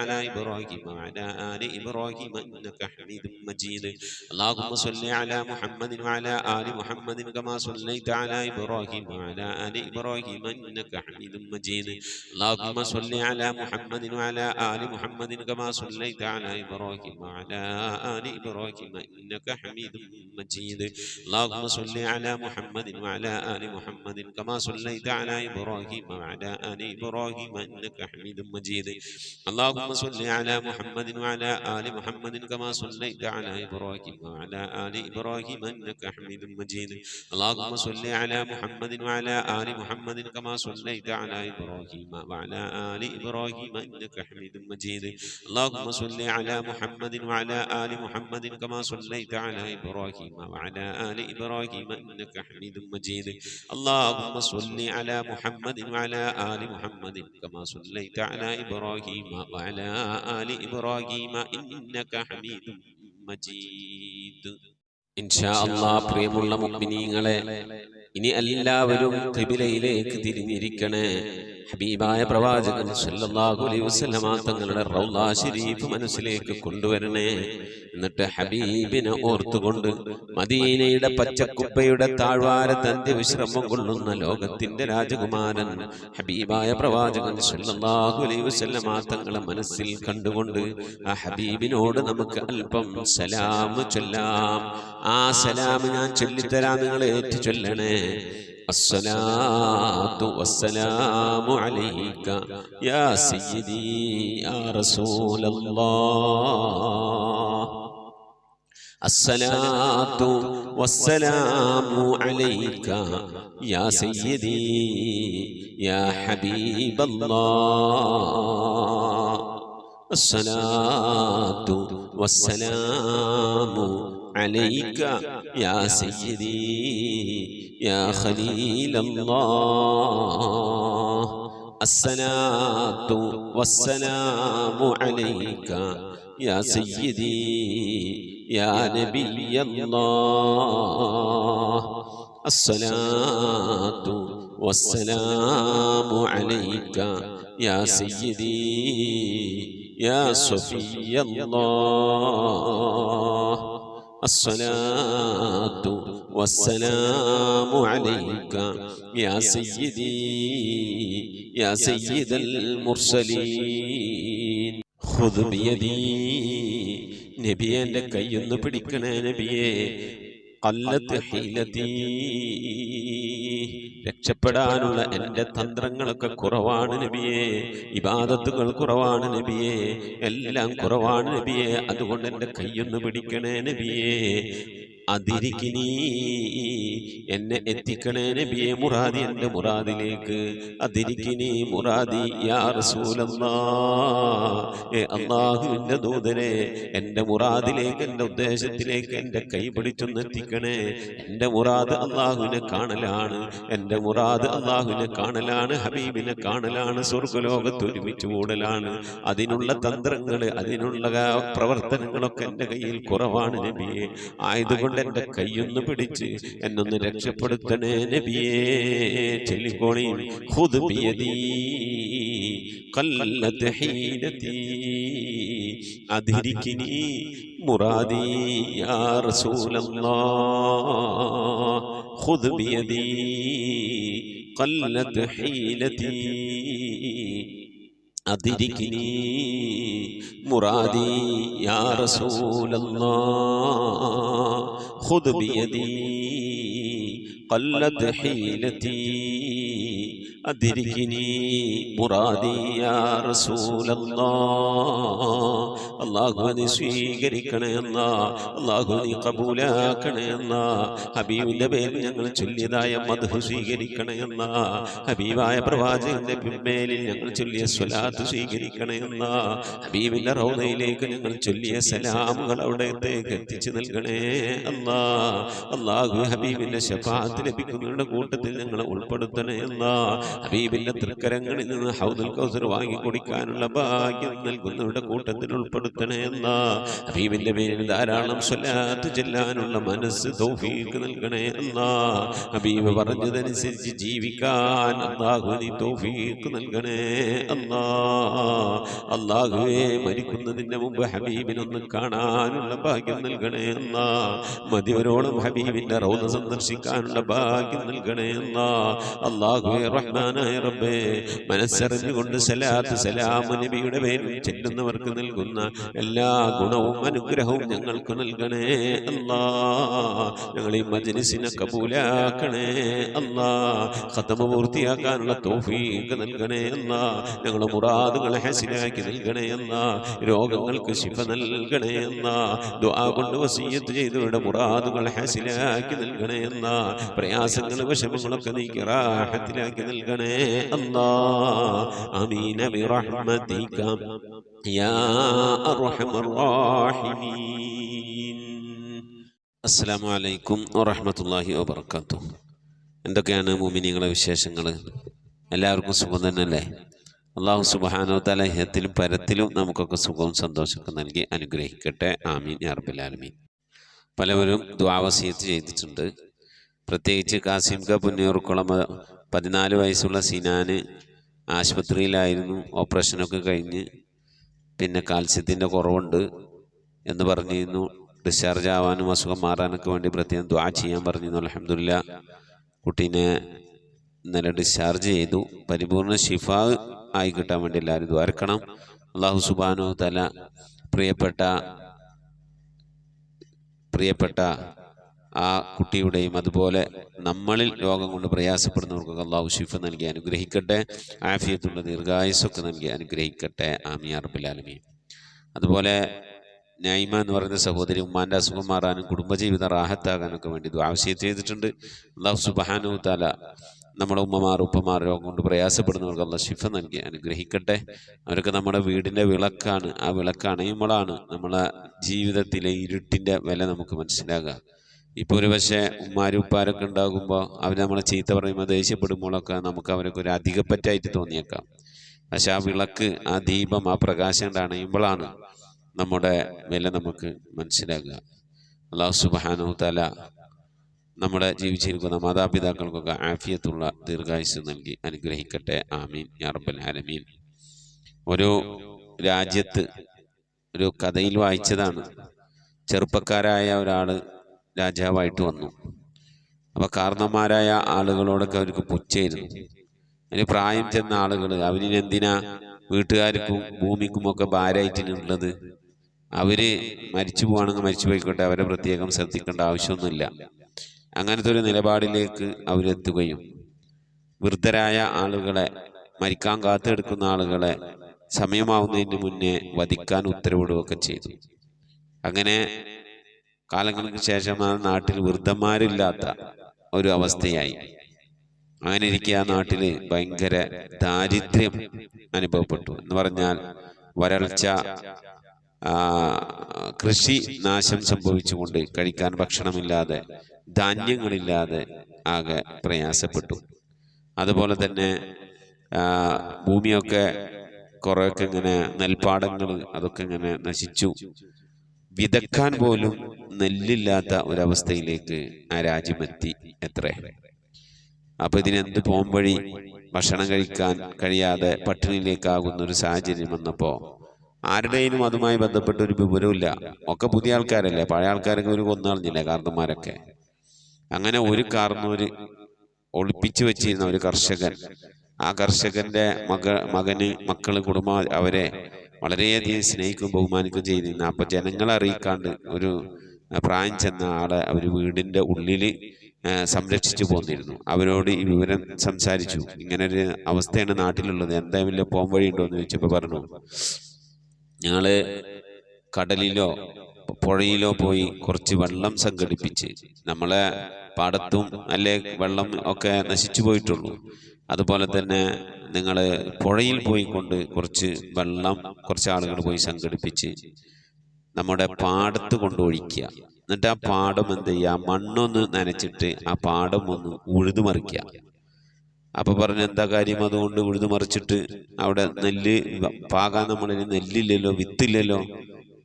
على إبراهيم وعلى آل إبراهيم إنك حميد مجيد اللهم صل على محمد وعلى آل محمد كما صليت على إبراهيم وعلى آل إبراهيم إنك حميد مجيد اللهم صل على محمد وعلى آل محمد كما صليت على إبراهيم وعلى آل إبراهيم إنك حميد مجيد اللهم صل على محمد وعلى آل محمد كما صليت على إبراهيم وعلى آل إبراهيم إنك حميد مجيد اللهم صل على محمد وعلى آل محمد كما صليت على إبراهيم وعلى آل إبراهيم إنك حميد مجيد اللهم صل على محمد وعلى آل محمد كما صليت على إبراهيم وعلى آل إبراهيم إنك حميد مجيد اللهم صل على محمد وعلى آل محمد كما صليت على إبراهيم وعلى آل إبراهيم إنك حميد مجيد اللهم صل على محمد وعلى آل محمد كما صليت على إبراهيم وعلى آل إبراهيم إنك حميد മജീദ്. ഇൻഷാ അല്ലാഹ് പ്രിയമുള്ള മുഅ്മിനീങ്ങളെ, ഇനി എല്ലാവരും ഖിബിലയിലേക്ക് തിരിഞ്ഞിരിക്കണേ. ഹബീബായ പ്രവാചകൻ സല്ലല്ലാഹു അലൈഹി വസല്ലമ തങ്ങളുടെ റൗള ശരീഫ് മനസ്സിലേക്ക് കൊണ്ടുവരണേ. എന്നിട്ട് ഹബീബിനെ ഓർത്തുകൊണ്ട് മദീനയുടെ പച്ചക്കുപ്പയുടെ താഴ്വാരത്ത് അന്ത്യവിശ്രമം കൊള്ളുന്ന ലോകത്തിന്റെ രാജകുമാരൻ ഹബീബായ പ്രവാചകൻ സല്ലല്ലാഹു അലൈഹി വസല്ലമ തങ്ങളെ മനസ്സിൽ കണ്ടുകൊണ്ട് ആ ഹബീബിനോട് നമുക്ക് അല്പം സലാം ചൊല്ലാം. ആ സലാം ഞാൻ ചൊല്ലിത്തരാം, നിങ്ങൾ ഏറ്റു ചൊല്ലണേ. അസ്സലാത്തു വസ്സലാമു അലൈക യാ സയ്യിദി യാ റസൂലല്ലാഹ്. അസ്സലാത്തു വസ്സലാമു അലൈക യാ സയ്യിദി യാ ഹബീബല്ലാഹ്. അസ്സലാത്തു വസ്സലാമു عليك يا سيدي يا خليل الله. الصلاة والسلام عليك يا سيدي يا نبي الله. الصلاة والسلام عليك يا سيدي يا صفي الله. الصلاة والسلام عليك يا سيدي يا سيد المرسلين. خذ بيدي നബിയെ, എൻ്റെ കൈയൊന്ന് പിടിക്കണേ നബിയെ. ഖല്ലത്ത് ഹീലതീ, രക്ഷപ്പെടാനുള്ള എൻ്റെ തന്ത്രങ്ങളൊക്കെ കുറവാണ് നബിയെ. ഇബാദത്തുകൾ കുറവാണ് നബിയെ, എല്ലാം കുറവാണ് നബിയെ. അതുകൊണ്ട് എൻ്റെ കൈയൊന്ന് പിടിക്കണേ നബിയെ. അതിരിക്കിനി, എന്നെ എത്തിക്കണേ നബിയെ മുറാദി, എൻ്റെ മുറാദിലേക്ക്. അതിരിക്കിനി മുറാദി യാ റസൂലല്ലാഹ്. അല്ലാഹുവിൻ്റെ ദൂതനെ, എൻ്റെ മുറാദിലേക്ക്, എൻ്റെ ഉദ്ദേശത്തിലേക്ക് എൻ്റെ കൈ പിടിച്ചൊന്ന് എത്തിക്കണേ. എൻ്റെ മുറാദ് അല്ലാഹുവിനെ കാണലാണ്, എൻ്റെ മുറാദ് അല്ലാഹുവിനെ കാണലാണ്, ഹബീബിനെ കാണലാണ്, സ്വർഗ്ഗലോകത്ത് ഒരുമിച്ച് കൂടലാണ്. അതിനുള്ള തന്ത്രങ്ങൾ, അതിനുള്ള പ്രവർത്തനങ്ങളൊക്കെ എൻ്റെ കയ്യിൽ കുറവാണ് നബിയെ. ആയതുകൊണ്ട് എൻ്റെ കൈയൊന്ന് പിടിച്ച് എന്നൊന്ന് രക്ഷപ്പെടുത്തണേ നബിയേ. ചൊല്ലിക്കോണി. ഖുദ് ബിയദീ ഖല്ലത്ത് ഹീലതീ അദ്രിക്നി മുറാദി യാ റസൂലല്ലാഹ്. ഖുദ് ബിയദീ ഖല്ലത്ത് ഹീലതീ അദ്രിക്നി മുറാദി യാ റസൂലല്ലാഹ്. ഖുദ് ബിയദീ ഖല്ലത്ത് ഹീലതീ അദ്രിക്നി മുറാദി യാ റസൂലല്ലാഹ്. അല്ലാഹു നീ സ്വീകരിക്കണേ അല്ലാ, അല്ലാഹു നീ കബൂലാക്കണേ അല്ലാ. ഹബീബിന്റെ പേരിൽ ഞങ്ങൾ ചൊല്ലിയതായ മദ്ഹ് സ്വീകരിക്കണേ അല്ലാ. ഹബീബായ പ്രവാചകന്റെ മേലിൽ ഞങ്ങൾ ചൊല്ലിയ സ്വലാത്ത് സ്വീകരിക്കണേ അല്ലാ. ഹബീബിന്റെ റൗദയിലേക്ക് ഞങ്ങൾ ചൊല്ലിയ സലാമുകൾ അവിടത്തേക്ക് എത്തിച്ചു നൽകണേ അല്ലാ. അല്ലാഹു ഹബീബിന്റെ ശഫാഅത്ത് ലഭിക്കുന്നവരുടെ കൂട്ടത്തിൽ ഞങ്ങളെ ഉൾപ്പെടുത്തണേ അല്ലാ. ഹബീബിന്റെ തൃക്കരങ്ങളിൽ നിന്ന് ഹൗദുൽ കൗസർ വാങ്ങി കുടിക്കാനുള്ള ഭാഗ്യം നൽകുന്നവരുടെ കൂട്ടത്തിൽ ഉൾപ്പെടുത്തണേ അല്ലാ. ഹബീബിന്റെ പേരിൽ ധാരാളം സ്വലാത്ത് ചെല്ലാനുള്ള മനസ്സ് തൗഫീഖ് നൽകണേ അല്ലാ. ഹബീബ് പറഞ്ഞതനുസരിച്ച് ജീവിക്കാൻ അല്ലാഹു നീ തൗഫീഖ് നൽകണേ അല്ലാ. അല്ലാഹുവേ മരിക്കുന്നതിന്റെ മുമ്പ് ഹബീബിനൊന്ന് കാണാനുള്ള ഭാഗ്യം നൽകണേ അല്ലാ. മതിവരോളം ഹബീബിന്റെ റൗള സന്ദർശിക്കാനുള്ള ഭാഗ്യം നൽകണേ അല്ലാ. അല്ലാഹുവേ റഹ്മാനായ റബ്ബേ മനസ്സറിഞ്ഞുകൊണ്ട് സലാത്ത് സലാം നബിയുടെ പേരിൽ ചെല്ലുന്നവർക്ക് നൽകുന്ന എല്ലാ ഗുണവും അനുഗ്രഹവും ഞങ്ങൾക്ക് നൽകണേ അല്ലാ. ഞങ്ങൾ ഈ മജ്‌ലിസിനെ കബൂലാക്കണേ അല്ലാ. ഖത്മ പൂർത്തിയാക്കാനുള്ള തൗഫീഖ് നൽകണേ അല്ലാ. ഞങ്ങളുടെ മുറാദുകളെ ഹസിലാക്കി നൽകണേ അല്ലാ. രോഗങ്ങൾക്ക് ശിഫ നൽകണേ അല്ലാ. ദുആ കൊണ്ട് വസിയ്യത്ത് ചെയ്തവരുടെ മുറാദുകൾ ഹസിലാക്കി നൽകണേ അല്ലാ. പ്രയാസങ്ങൾ വിഷമങ്ങളൊക്കെ നീക്കി റാഹത്തിലാക്കി നൽകണേ അല്ലാ. ആമീൻ ബിറഹ്മതിക യാ അർഹമർ റഹീമീൻ. അസ്സലാമു അലൈക്കും വറഹ്മത്തുള്ളാഹി വബറകാതുഹു. എന്തൊക്കെയാണ് മുഅ്മിനീങ്ങളെ വിശേഷങ്ങൾ? എല്ലാവർക്കും സുഖം തന്നെയല്ലേ? അല്ലാഹു സുബ്ഹാനഹു വ തആല ഇഹത്തിലും പരത്തിലും നമുക്കൊക്കെ സുഖവും സന്തോഷമൊക്കെ നൽകി അനുഗ്രഹിക്കട്ടെ. ആമീൻ യാ റബ്ബൽ ആലമീൻ. പലവരും ദുആ വസിയത്ത് ചെയ്തിട്ടുണ്ട്. പ്രത്യേകിച്ച് കാസിം ക പുന്നയൂർക്കുളം 14 വയസ്സുള്ള സിനാന് ആശുപത്രിയിലായിരുന്നു. ഓപ്പറേഷനൊക്കെ കഴിഞ്ഞ് പിന്നെ കാൽസ്യത്തിൻ്റെ കുറവുണ്ട് എന്ന് പറഞ്ഞിരുന്നു. ഡിസ്ചാർജ് ആവാനും അസുഖം മാറാനൊക്കെ വേണ്ടി പ്രത്യേകം ദുആ ചെയ്യാൻ പറഞ്ഞിരുന്നു. അൽഹംദുലില്ലാ കുട്ടീനെ ഇന്നലെ ഡിസ്ചാർജ് ചെയ്തു. പരിപൂർണ ശിഫാ ആയി കിട്ടാൻ വേണ്ടി എല്ലാവരും ദ്വാരക്കണം. അല്ലാഹു സുബ്ഹാനഹു വ തആല പ്രിയപ്പെട്ട ആ കുട്ടിയുടെയും അതുപോലെ നമ്മളിൽ രോഗം കൊണ്ട് പ്രയാസപ്പെടുന്നവർക്കൊക്കെ അല്ലാഹു ശിഫ നൽകി അനുഗ്രഹിക്കട്ടെ. ആഫിയത്തുള്ള ദീർഘായുസ്സൊക്കെ നൽകി അനുഗ്രഹിക്കട്ടെ. ആമീൻ യാ റബ്ബൽ ആലമീൻ. അതുപോലെ നൈമ എന്ന് പറയുന്ന സഹോദരി ഉമ്മാൻ്റെ അസുഖം മാറാനും കുടുംബജീവിതം റാഹത്താകാനൊക്കെ വേണ്ടി ദുആ വസിയത്ത് ചെയ്തിട്ടുണ്ട്. അല്ലാഹു സുബ്ഹാനഹു വ തആല നമ്മുടെ ഉമ്മമാർ ഉപ്പമാർ രോഗം കൊണ്ട് പ്രയാസപ്പെടുന്നവർക്ക് അല്ലാഹു ശിഫ നൽകി അനുഗ്രഹിക്കട്ടെ. അവരൊക്കെ നമ്മുടെ വീടിൻ്റെ വിളക്കാണ്. ആ വിളക്ക് അണയുമ്പോഴാണ് നമ്മളെ ജീവിതത്തിലെ ഇരുട്ടിൻ്റെ വില നമുക്ക് മനസ്സിലാകുക. ഇപ്പോൾ ഒരു പക്ഷേ ഉമ്മാരും ഉപ്പാരൊക്കെ ഉണ്ടാകുമ്പോൾ അവർ നമ്മളെ ചീത്ത പറയുമ്പോൾ ദേഷ്യപ്പെടുമ്പോഴൊക്കെ നമുക്ക് അവരൊക്കെ ഒരു അധികപ്പറ്റായിട്ട് തോന്നിയേക്കാം. പക്ഷെ ആ വിളക്ക്, ആ ദീപം, ആ പ്രകാശം അണയുമ്പോഴാണ് നമ്മുടെ വില നമുക്ക് മനസ്സിലാകുക. അല്ലാഹു സുബ്ഹാനഹു വ തആല നമ്മുടെ ജീവിച്ചിരിക്കുന്ന മാതാപിതാക്കൾക്കൊക്കെ ആഫിയത്തുള്ള ദീർഘായുസ്സ് നൽകി അനുഗ്രഹിക്കട്ടെ. ആമീൻ യാ റബ്ബൽ ആലമീൻ. ഒരു രാജ്യത്ത് ഒരു കഥയിൽ വായിച്ചതാണ്. ചെറുപ്പക്കാരായ ഒരാൾ രാജാവായിട്ട് വന്നു. അപ്പോൾ കാരണന്മാരായ ആളുകളോടൊക്കെ അവർക്ക് പുച്ഛമായിരുന്നു. അതിന് പ്രായം ചെന്ന ആളുകൾ അവരിനെന്തിനാ വീട്ടുകാർക്കും ഭൂമിക്കുമൊക്കെ ഭാരമായിട്ടുള്ളത്? അവർ മരിച്ചു പോവാണെങ്കിൽ മരിച്ചു പോയിക്കോട്ടെ, അവരെ പ്രത്യേകം ശ്രദ്ധിക്കേണ്ട ആവശ്യമൊന്നുമില്ല. അങ്ങനത്തെ ഒരു നിലപാടിലേക്ക് അവരെത്തുകയും വൃദ്ധരായ ആളുകളെ, മരിക്കാൻ കാത്തെടുക്കുന്ന ആളുകളെ സമയമാവുന്നതിന് മുന്നേ വധിക്കാൻ ഉത്തരവിടുകയൊക്കെ ചെയ്തു. അങ്ങനെ കാലങ്ങൾക്ക് ശേഷം ആ നാട്ടിൽ വൃദ്ധന്മാരില്ലാത്ത ഒരു അവസ്ഥയായി. അങ്ങനെ ഇരിക്കുക ആ നാട്ടിൽ ഭയങ്കര ദാരിദ്ര്യം അനുഭവപ്പെട്ടു. എന്ന് പറഞ്ഞാൽ വരൾച്ച, കൃഷി നാശം സംഭവിച്ചുകൊണ്ട് കഴിക്കാൻ ഭക്ഷണമില്ലാതെ, ധാന്യങ്ങളില്ലാതെ ആകെ പ്രയാസപ്പെട്ടു. അതുപോലെ തന്നെ ഭൂമിയൊക്കെ കുറേയൊക്കെ ഇങ്ങനെ നെൽപ്പാടങ്ങൾ അതൊക്കെ ഇങ്ങനെ നശിച്ചു. വിതക്കാൻ പോലും നെല്ലില്ലാത്ത ഒരവസ്ഥയിലേക്ക് ആ രാജ്യമെത്തി. എത്ര അപ്പൊ ഇതിനെന്ത് പോംവഴി? ഭക്ഷണം കഴിക്കാൻ കഴിയാതെ പട്ടിണിയിലേക്കാകുന്ന ഒരു സാഹചര്യം വന്നപ്പോൾ ആരുടെയും അതുമായി ബന്ധപ്പെട്ട ഒരു വിവരമില്ല. ഒക്കെ പുതിയ ആൾക്കാരല്ലേ, പഴയ ആൾക്കാരൊക്കെ ഒരു കൊന്നുകളഞ്ഞില്ലേ കാർന്നന്മാരൊക്കെ. അങ്ങനെ ഒരു കാർന്നൂര് ഒളിപ്പിച്ചു വെച്ചിരുന്ന ഒരു കർഷകൻ, ആ കർഷകന്റെ മകന് മക്കള് കുടുംബം അവരെ വളരെയധികം സ്നേഹിക്കും ബഹുമാനിക്കുകയും ചെയ്തിരുന്നു. അപ്പൊ ജനങ്ങളെ അറിയിക്കാണ്ട് ഒരു പ്രായം ചെന്ന ആളെ അവർ വീടിന്റെ ഉള്ളിൽ സംരക്ഷിച്ചു പോന്നിരുന്നു. അവരോട് ഈ വിവരം സംസാരിച്ചു. ഇങ്ങനൊരു അവസ്ഥയാണ് നാട്ടിലുള്ളത്, എന്താ വല്ല പോം വഴി ഉണ്ടോ എന്ന് ചോദിച്ചപ്പോൾ പറഞ്ഞു, ഞങ്ങള് കടലിലോ പുഴയിലോ പോയി കുറച്ച് വെള്ളം സംഘടിപ്പിച്ച്, നമ്മളെ പാടത്തും അല്ലേ വെള്ളം ഒക്കെ നശിച്ചു പോയിട്ടുള്ളൂ, അതുപോലെ തന്നെ നിങ്ങൾ പുഴയിൽ പോയി കൊണ്ട് കുറച്ച് വെള്ളം കുറച്ച് ആളുകൾ പോയി സംഘടിപ്പിച്ച് നമ്മുടെ പാടത്ത് കൊണ്ടൊഴിക്കുക. എന്നിട്ട് ആ പാടം എന്ത് ചെയ്യുക, മണ്ണൊന്ന് നനച്ചിട്ട് ആ പാടം ഒന്ന് ഉഴുതുമറിക്കുക. അപ്പൊ പറഞ്ഞ എന്താ കാര്യം, അതുകൊണ്ട് ഉഴുതു മറിച്ചിട്ട് അവിടെ നെല്ല് പാകാൻ നമ്മളിൽ നെല്ലില്ലല്ലോ, വിത്തില്ലല്ലോ,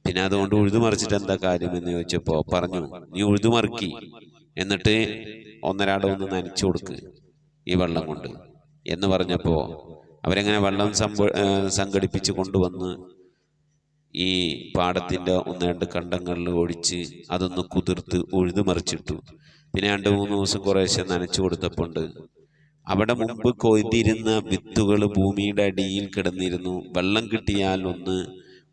പിന്നെ അതുകൊണ്ട് ഉഴുതു മറിച്ചിട്ട് എന്താ കാര്യം എന്ന് ചോദിച്ചപ്പോ പറഞ്ഞു, നീ ഉഴുതു മറിക്കി, എന്നിട്ട് ഒന്നരാടം ഒന്ന് നനച്ചു കൊടുക്ക് ഈ വെള്ളം കൊണ്ട് എന്ന് പറഞ്ഞപ്പോ അവരെങ്ങനെ വെള്ളം സംഘടിപ്പിച്ച് കൊണ്ടുവന്ന് ഈ പാടത്തിന്റെ 1-2 കണ്ടങ്ങളിൽ ഒഴിച്ച് അതൊന്ന് കുതിർത്ത് ഉഴുതു മറിച്ചിട്ടു. പിന്നെ 2-3 ദിവസം കുറേശ്ശെ നനച്ചു കൊടുത്തപ്പോണ്ട് അവിടെ മുമ്പ് കൊയ്തിരുന്ന വിത്തുകൾ ഭൂമിയുടെ അടിയിൽ കിടന്നിരുന്നു. വെള്ളം കിട്ടിയാൽ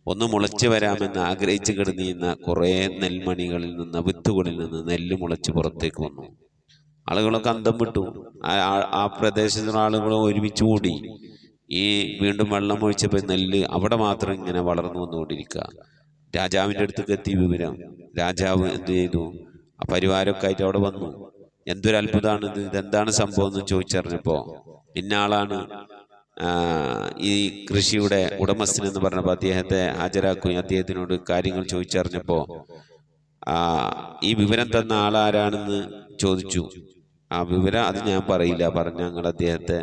ഒന്ന് മുളച്ചു വരാമെന്ന് ആഗ്രഹിച്ച് കിടന്നിരുന്ന കുറേ നെൽമണികളിൽ നിന്ന്, വിത്തുകളിൽ നിന്ന് നെല്ല് മുളച്ച് പുറത്തേക്ക് വന്നു. ആളുകളൊക്കെ അന്തം വിട്ടു. ആ പ്രദേശത്തുള്ള ആളുകൾ ഒരുമിച്ച് കൂടി ഈ വീണ്ടും വെള്ളം ഒഴിച്ചപ്പോൾ നെല്ല് അവിടെ മാത്രം ഇങ്ങനെ വളർന്നു വന്നുകൊണ്ടിരിക്കുക. രാജാവിൻ്റെ അടുത്തേക്ക് എത്തി വിവരം. രാജാവ് എന്ത് ചെയ്തു, ആ പരിവാരമൊക്കെ ആയിട്ട് അവിടെ വന്നു. എന്തൊരു അത്ഭുതമാണിത്, ഇതെന്താണ് സംഭവം എന്ന് ചോദിച്ചറിഞ്ഞപ്പോൾ ഇന്നാളാണ് ഈ കൃഷിയുടെ ഉടമസ്ഥൻ എന്ന് പറഞ്ഞപ്പോൾ അദ്ദേഹത്തെ ഹാജരാക്കുകയും അദ്ദേഹത്തിനോട് കാര്യങ്ങൾ ചോദിച്ചറിഞ്ഞപ്പോൾ ഈ വിവരം തന്ന ആളാരാണെന്ന് ചോദിച്ചു. ആ വിവരം അത് ഞാൻ പറയില്ല, പറഞ്ഞ നിങ്ങൾ അദ്ദേഹത്തെ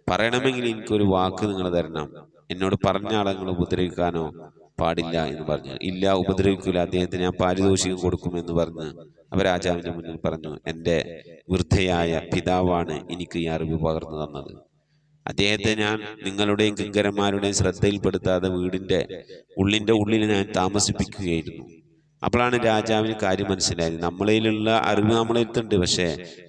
പറയണമെങ്കിൽ എനിക്കൊരു വാക്ക് നിങ്ങൾ തരണം, എന്നോട് പറഞ്ഞ ആളെ നിങ്ങൾ ഉപദ്രവിക്കാനോ പാടില്ല എന്ന് പറഞ്ഞു. ഇല്ല, ഉപദ്രവിക്കില്ല, അദ്ദേഹത്തിന് ഞാൻ പാരിതോഷികം കൊടുക്കുമെന്ന് പറഞ്ഞ് അവർ രാജാവിന്റെ മുന്നിൽ പറഞ്ഞു, എൻ്റെ വൃദ്ധയായ പിതാവാണ് എനിക്ക് ഈ അറിവ് പകർന്നു തന്നത്. അദ്ദേഹത്തെ ഞാൻ നിങ്ങളുടെയും കിങ്കരന്മാരുടെയും ശ്രദ്ധയിൽപ്പെടുത്താതെ വീടിന്റെ ഉള്ളിൽ ഞാൻ താമസിപ്പിക്കുകയായിരുന്നു. അപ്പോഴാണ് രാജാവിന് കാര്യം മനസ്സിലായത്. നമ്മളിലുള്ള അറിവ് നമ്മളെടുത്തുണ്ട്, പക്ഷേ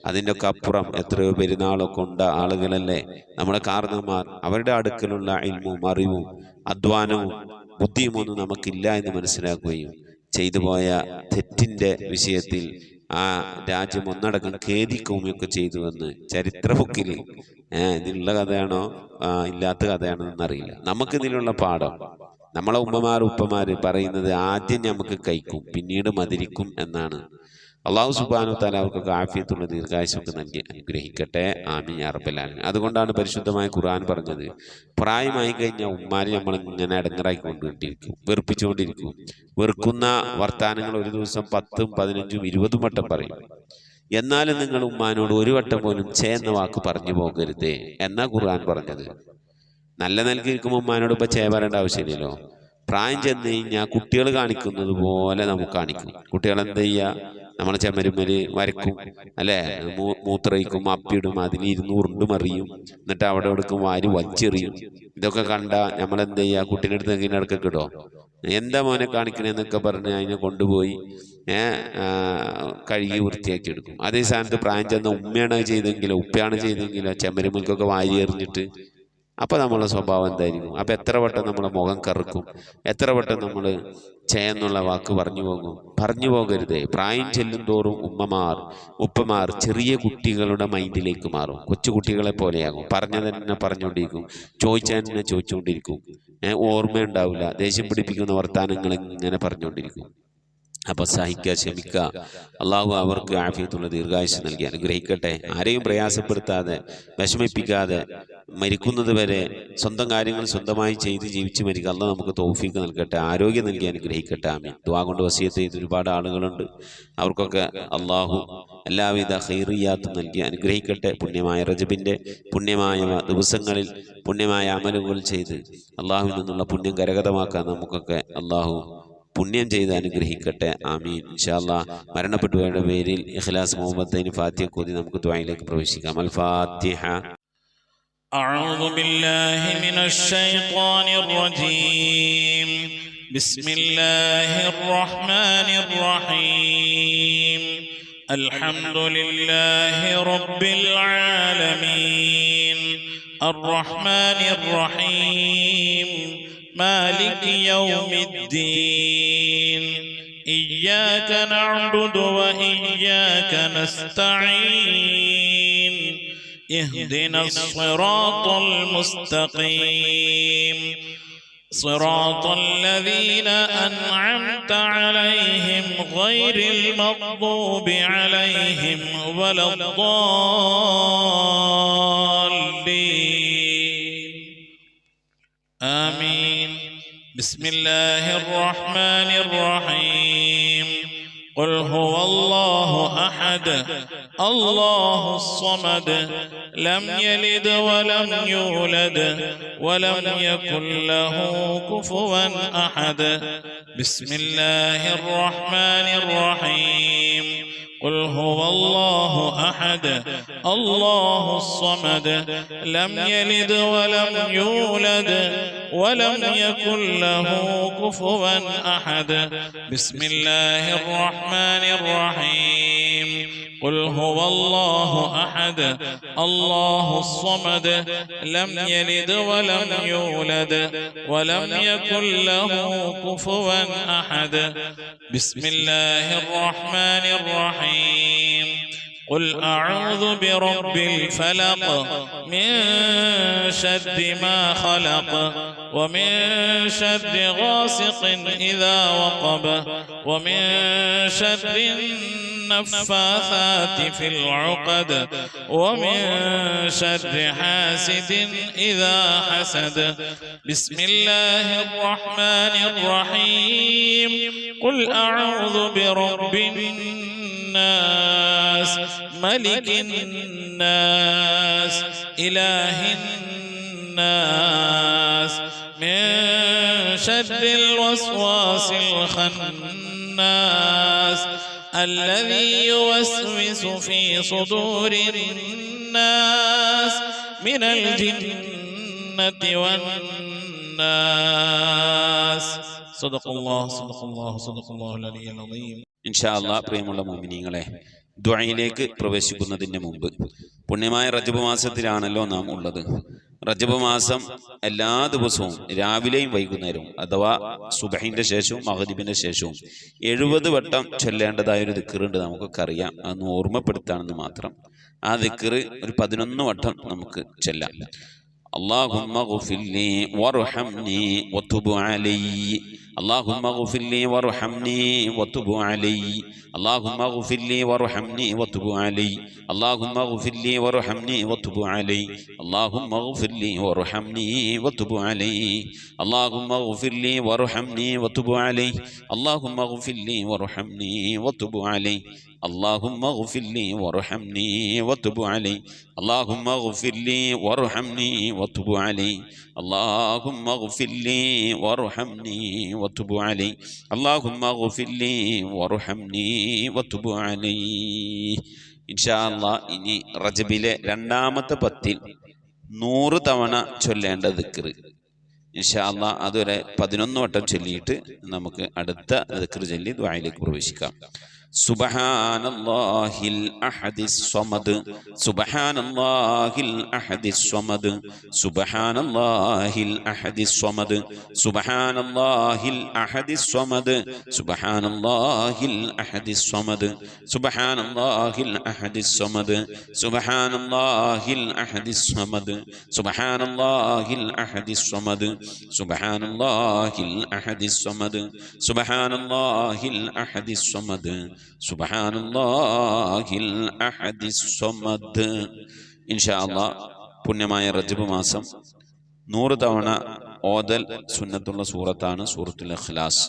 അതിൻ്റെ ഒക്കെ അപ്പുറം എത്രയോ പെരുന്നാളൊക്കെ ഉണ്ട ആളുകളല്ലേ നമ്മളെ കാരണന്മാർ. അവരുടെ അടുക്കലുള്ള ഇൽമും അറിവും അധ്വാനവും ബുദ്ധിയും ഒന്നും നമുക്കില്ല എന്ന് മനസ്സിലാക്കുകയും ചെയ്തു പോയ തെറ്റിന്റെ വിഷയത്തിൽ ആ രാജ്യം ഒന്നടക്കം ഖേദിക്കുകയൊക്കെ ചെയ്തുവെന്ന് ചരിത്ര ബുക്കിൽ ഇതിലുള്ള കഥയാണോ ഇല്ലാത്ത കഥയാണോ എന്നറിയില്ല. നമുക്കിതിലുള്ള പാഠം നമ്മളെ ഉപ്പമാര് പറയുന്നത് ആദ്യം നമുക്ക് കഴിക്കും, പിന്നീട് മതിരിക്കും എന്നാണ്. അള്ളാഹു സുബ്ഹാനഹു വ തആല അവർക്കൊക്കെ ആഫിയത്തുള്ള ദീർഘായുസ്സൊക്കെ നൽകി അനുഗ്രഹിക്കട്ടെ. ആമീൻ യാ റബ്ബൽ ആലമീൻ. അതുകൊണ്ടാണ് പരിശുദ്ധമായ ഖുർആൻ പറഞ്ഞത്, പ്രായമായി കഴിഞ്ഞാൽ ഉമ്മാരെ നമ്മൾ ഇങ്ങനെ ഇടങ്ങറായിക്കൊണ്ടിരിക്കും, വെറുപ്പിച്ചുകൊണ്ടിരിക്കും. വെറുക്കുന്ന വർത്താനങ്ങൾ ഒരു ദിവസം 10, 15, 20 വട്ടം പറയും. എന്നാലും നിങ്ങൾ ഉമ്മാനോട് ഒരു വട്ടം പോലും എന്ന വാക്ക് പറഞ്ഞു പോകരുതേ എന്നാ ഖുർആൻ പറഞ്ഞത്. നല്ല നൽകിയിരിക്കുമ്പോൾ ഉമ്മാനോട് ഇപ്പം പറയേണ്ട ആവശ്യമില്ലല്ലോ. പ്രായം ചെന്ന് കഴിഞ്ഞാൽ കുട്ടികൾ കാണിക്കുന്നത് പോലെ നമുക്ക് കാണിക്കും. കുട്ടികൾ എന്ത് ചെയ്യുക, നമ്മളെ ചെമരുമ്മല് വരക്കും, അല്ലേ, മൂത്രയിക്കും, അപ്പിടും, അതിൽ 200 മറിയും, എന്നിട്ട് അവിടെ എടുക്കും വാരി വലിച്ചെറിയും. ഇതൊക്കെ കണ്ട നമ്മളെന്ത് ചെയ്യുക, കുട്ടീൻ്റെ അടുത്ത് എങ്ങനെ ഇടക്കൊക്കെ ഇടോ, എന്താ മോനെ കാണിക്കണേന്നൊക്കെ പറഞ്ഞ് അതിനെ കൊണ്ടുപോയി കഴുകി വൃത്തിയാക്കി എടുക്കും. അതേ സ്ഥാനത്ത് പ്രായം ചെന്ന ഉമ്മയാണ് ചെയ്തെങ്കിലോ ഉപ്പയാണ് ചെയ്തെങ്കിലോ ചെമരുമ്മൽക്കൊക്കെ വാരി എറിഞ്ഞിട്ട് അപ്പം നമ്മളെ സ്വഭാവം എന്തായിരിക്കും? അപ്പം എത്ര വട്ടം നമ്മളെ മുഖം കറുക്കും, എത്ര വട്ടം നമ്മൾ എന്നുള്ള വാക്ക് പറഞ്ഞു പോകരുതേ. പ്രായം ചെല്ലും തോറും ഉപ്പമാർ ചെറിയ കുട്ടികളുടെ മൈൻഡിലേക്ക് മാറും, കൊച്ചു കുട്ടികളെ പോലെയാകും. പറഞ്ഞത് തന്നെ പറഞ്ഞുകൊണ്ടിരിക്കും, ചോദിച്ചാൽ തന്നെ ചോദിച്ചുകൊണ്ടിരിക്കും, ഓർമ്മയുണ്ടാവില്ല, ദേഷ്യം പിടിപ്പിക്കുന്ന വർത്താനങ്ങൾ ഇങ്ങനെ പറഞ്ഞുകൊണ്ടിരിക്കും. അപ്പൊ സഹിക്കുക, ക്ഷമിക്കുക. അള്ളാഹു അവർക്ക് ആഫിയത്തുള്ള ദീർഘായുസ്സ് നൽകി അനുഗ്രഹിക്കട്ടെ. ആരെയും പ്രയാസപ്പെടുത്താതെ വിഷമിപ്പിക്കാതെ മരിക്കുന്നത് വരെ സ്വന്തം കാര്യങ്ങൾ സ്വന്തമായി ചെയ്ത് ജീവിച്ച് മരിക്കുക. അള്ളാഹ് നമുക്ക് തൗഫീഖ് നൽകട്ടെ, ആരോഗ്യം നൽകി അനുഗ്രഹിക്കട്ടെ. ആമീൻ. ദുആ കൊണ്ട് വസിയത്ത് ചെയ്ത് ഒരുപാട് ആളുകളുണ്ട്. അവർക്കൊക്കെ അള്ളാഹു എല്ലാവിധ ഖൈറിയാത്തും നൽകി അനുഗ്രഹിക്കട്ടെ. പുണ്യമായ റജബിന്റെ പുണ്യമായ ദിവസങ്ങളിൽ പുണ്യമായ അമലുകൾ ചെയ്ത് അള്ളാഹുവിൽ നിന്നുള്ള പുണ്യം കരഗതമാക്കാൻ നമുക്കൊക്കെ അള്ളാഹു പുണ്യം ചെയ്ത് അനുഗ്രഹിക്കട്ടെ. ആമീൻ. ഇൻഷാ അല്ലാഹ് മരണപ്പെട്ടുപോയവരുടെ പേരിൽ ഇഖ്ലാസ് മുഹമ്മദ് ഫാത്തിഹ കൂടി നമുക്ക് ദുആയിലേക്ക് പ്രവേശിക്കാം. അൽ ഫാത്തിഹ. أعوذ بالله من الشيطان الرجيم. بسم الله الرحمن الرحيم. الحمد لله رب العالمين الرحمن الرحيم مالك يوم الدين إياك نعبد وإياك نستعين اهدنا الصراط المستقيم صراط الذين أنعمت عليهم غير المغضوب عليهم ولا الضالين آمين. بسم الله الرحمن الرحيم. قل هو الله أحد الله الصمد لم يلد ولم يولد ولم يكن له كفوا أحد. بسم الله الرحمن الرحيم. قل هو الله أحد الله الصمد لم يلد ولم يولد ولم يكن له كفوا أحد. بسم الله الرحمن الرحيم. قل هو الله أحد الله الصمد لم يلد ولم يولد ولم يكن له كفوا أحد. بسم الله الرحمن الرحيم. قل أعوذ برب الفلق من شر ما خلق ومن شر غاسق إذا وقب ومن شر النفاثات في العقد ومن شر حاسد إذا حسد. بسم الله الرحمن الرحيم. قل أعوذ برب الناس ملك الناس إله الناس من شر الوسواس الخناس الذي يوسوس في صدور الناس من الجنة والناس. صدق الله صدق الله صدق الله العلي العظيم. ഇൻഷാ അല്ലാഹ് പ്രിയമുള്ള മുഅ്മിനീങ്ങളെ, ദുആയിലേക്ക് പ്രവേശിക്കുന്നതിന് മുമ്പ് പുണ്യമായ റജബ് മാസത്തിലാണല്ലോ നാം ഉള്ളത്. റജബ് മാസം എല്ലാ ദിവസവും രാവിലെയും വൈകുന്നേരവും അഥവാ സുബഹിന്റെ ശേഷവും മഗ്രിബിന്റെ ശേഷവും 70 വട്ടം ചൊല്ലേണ്ടതായ ഒരു ദിക്റുണ്ട്. നമുക്കൊക്കെ അറിയാം, അതൊന്ന് ഓർമ്മപ്പെടുത്താണെന്ന് മാത്രം. ആ ദിക്റ് ഒരു 11 വട്ടം നമുക്ക് ചൊല്ലാം. اللهم اغفر لي وارحمني وتب علي. اللهم اغفر لي وارحمني وتب علي. اللهم اغفر لي وارحمني وتب علي. اللهم اغفر لي وارحمني وتب علي. اللهم اغفر لي وارحمني وتب علي. اللهم اغفر لي وارحمني وتب علي. اللهم اغفر لي وارحمني وتب علي. اللهم اغفر لي وارحمني وتب علي. اللهم اغفر لي وارحمني وتب علي. اللهم اغفر لي وارحمني وتب علي. اللهم اغفر لي وارحمني وتب علي. ഇൻഷാ അല്ലാഹ് ഇനി റജബിലെ 2ാമത്തെ 10-ൽ 100 തവണ ചൊല്ലേണ്ട ദിക്ർ ഇൻഷാ അല്ലാഹ് അതൊരു 11 വട്ടം ചൊല്ലിയിട്ട് നമുക്ക് അടുത്ത ദിക്ർ ചൊല്ലി ദുആയിലേക്ക് പ്രവേശിക്കാം. സുബ്ഹാനല്ലാഹിൽ അഹദിസ് സ്വമദ് സുബ്ഹാനല്ലാഹിൽ അഹദിസ് സ്വമദ് സുബ്ഹാനല്ലാഹിൽ അഹദിസ് സ്വമദ് സുബ്ഹാനല്ലാഹിൽ അഹദിസ് സ്വമദ് സുബ്ഹാനല്ലാഹിൽ അഹദിസ് സ്വമദ് സുബ്ഹാനല്ലാഹിൽ അഹദിസ് സ്വമദ് സുബ്ഹാനല്ലാഹിൽ അഹദിസ് സ്വമദ് സുബ്ഹാനല്ലാഹിൽ അഹദിസ് സ്വമദ് സുബ്ഹാനല്ലാഹിൽ അഹദിസ് സ്വമദ് സുബ്ഹാനല്ലാഹിൽ അഹദിസ് സ്വമദ് സുബ്ഹാനല്ലാഹിൽ അഹദിസ് സ്വമദ്. ഇൻഷാ അല്ലാഹ് പുണ്യമായ റജബ് മാസം 100 തവണ ഓതൽ സുന്നത്തുള്ള സൂറത്താണ് സൂറത്തുൽ ഇഖ്ലാസ്.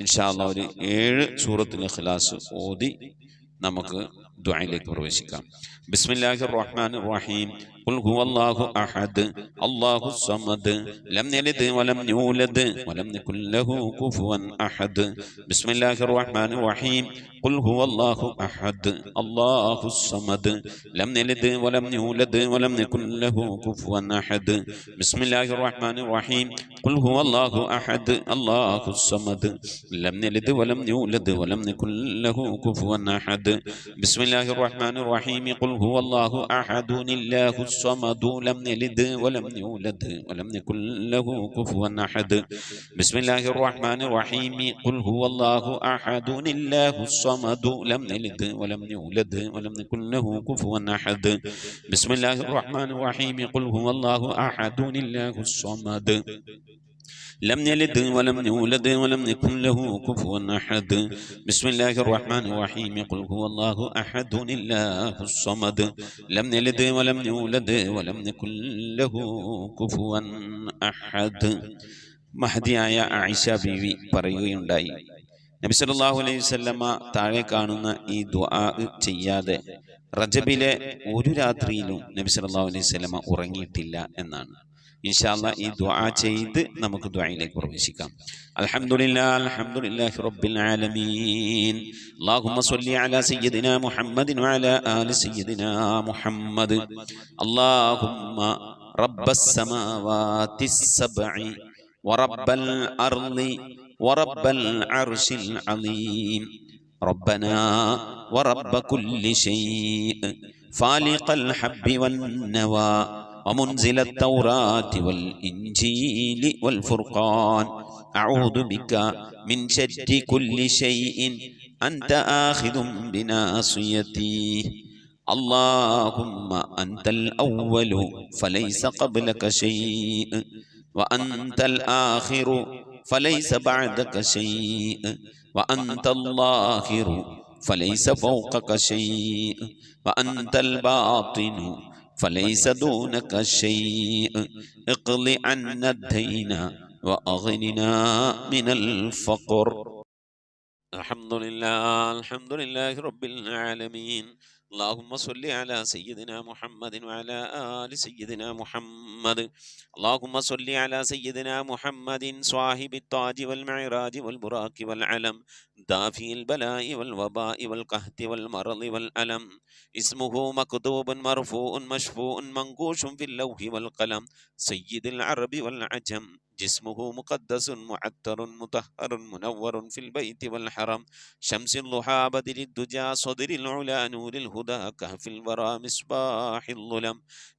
ഇൻഷാ അല്ലാഹ് ഒരു 7 സൂറത്തുൽ ഇഖ്ലാസ് ഓതി നമുക്ക് ദുആയിലേക്ക് പ്രവേശിക്കാം. ബിസ്മില്ലാഹിർ റഹ്മാനിർ റഹീം. ഖുൽ ഹുവല്ലാഹു അഹദ് അല്ലാഹുസ് സമദ് ലം യലിദ് വലം യൂലദ് വലം യകുൽ ലഹു കുഫുവൻ അഹദ്. ബിസ്മില്ലാഹിർ റഹ്മാനിർ റഹീം. ഖുൽ ഹുവല്ലാഹു അഹദ് അല്ലാഹുസ് സമദ് ലം യലിദ് വലം യൂലദ് വലം യകുൽ ലഹു കുഫുവൻ അഹദ്. ബിസ്മില്ലാഹിർ റഹ്മാനിർ റഹീം. ഖുൽ ഹുവല്ലാഹു അഹദ് അല്ലാഹുസ് സമദ് ലം യലിദ് വലം യൂലദ് വലം യകുൽ ലഹു കുഫുവൻ അഹദ്. ബിസ്മില്ലാഹിർ റഹ്മാനിർ റഹീം. ഖുൽ ഹുവല്ലാഹു അഹദുൻ ഇല്ലാഹുസ് الصمد لم يلد ولم يولد ولم يكن له كفوا أحد. بسم الله الرحمن الرحيم. قل هو الله أحد الله الصمد لم يلد ولم يولد ولم يكن له كفوا أحد. بسم الله الرحمن الرحيم. قل هو الله أحد الله الصمد لم يلد ولم يولد ولم يكن له كفوا أحد. بسم الله الرحمن الرحيم. قل هو الله أحد الله الصمد لم يلد ولم يولد ولم يكن له كفوا أحد. മഹദിയായ ആയിഷ ബീവി പറയുകയുണ്ടായി, നബി സല്ലല്ലാഹു അലൈഹി വസല്ലമ താഴെ കാണുന്ന ഈ ദുആ ചെയ്യാതെ റജബിലെ ഒരു രാത്രിയിലും നബി സല്ലല്ലാഹു അലൈഹി വസല്ലമ ഉറങ്ങിയിട്ടില്ല എന്നാണ്. ഇൻഷാ അല്ലാഹ് ഈ ദുആ ചെയ്ത് നമുക്ക് ദുആയിലേക്ക് പ്രവേശിക്കാം. അൽഹംദുലില്ലാഹി റബ്ബിൽ ആലമീൻ. അല്ലാഹുമ്മ സ്വല്ലി അലാ സയ്യിദിനാ മുഹമ്മദിൻ വഅലാ ആലി സയ്യിദിനാ മുഹമ്മദ്. അല്ലാഹുമ്മ റബ്ബസ് സമാവാതിസ് സബ്ഇ വറബ്ബൽ അർളി വറബ്ബൽ അർശിൽ അളീം റബ്ബനാ വറബ്ബ കുല്ലി ശൈഇ ഫാലിഖൽ ഹബ്ബി വന്നവാ ومنزل التوراة والإنجيل والفرقان أعوذ بك من شر كل شيء أنت آخذ بناصيتي اللهم أنت الأول فليس قبلك شيء وأنت الآخر فليس بعدك شيء وأنت الظاهر فليس فوقك شيء وأنت الباطن فليس دونك شيء اقض عنا الدين وأغننا من الفقر. الحمد لله رب العالمين. اللهم صل على سيدنا محمد وعلى آل سيدنا محمد. اللهم صل على سيدنا محمد صاحب التاج والمعراج والبراق والعلم دافي البلاء والوباء والقهط والمرض والألم. اسمه مكتوب مرفوع مشفوع منقوش في اللوح والقلم. سيد العرب والعجم. جسمه مقدس معطر مطهر منور في البيت والحرم. شمس الضحى بدر الدجى صدر العلا نور الهدى كهف الورى مصباح الظلم.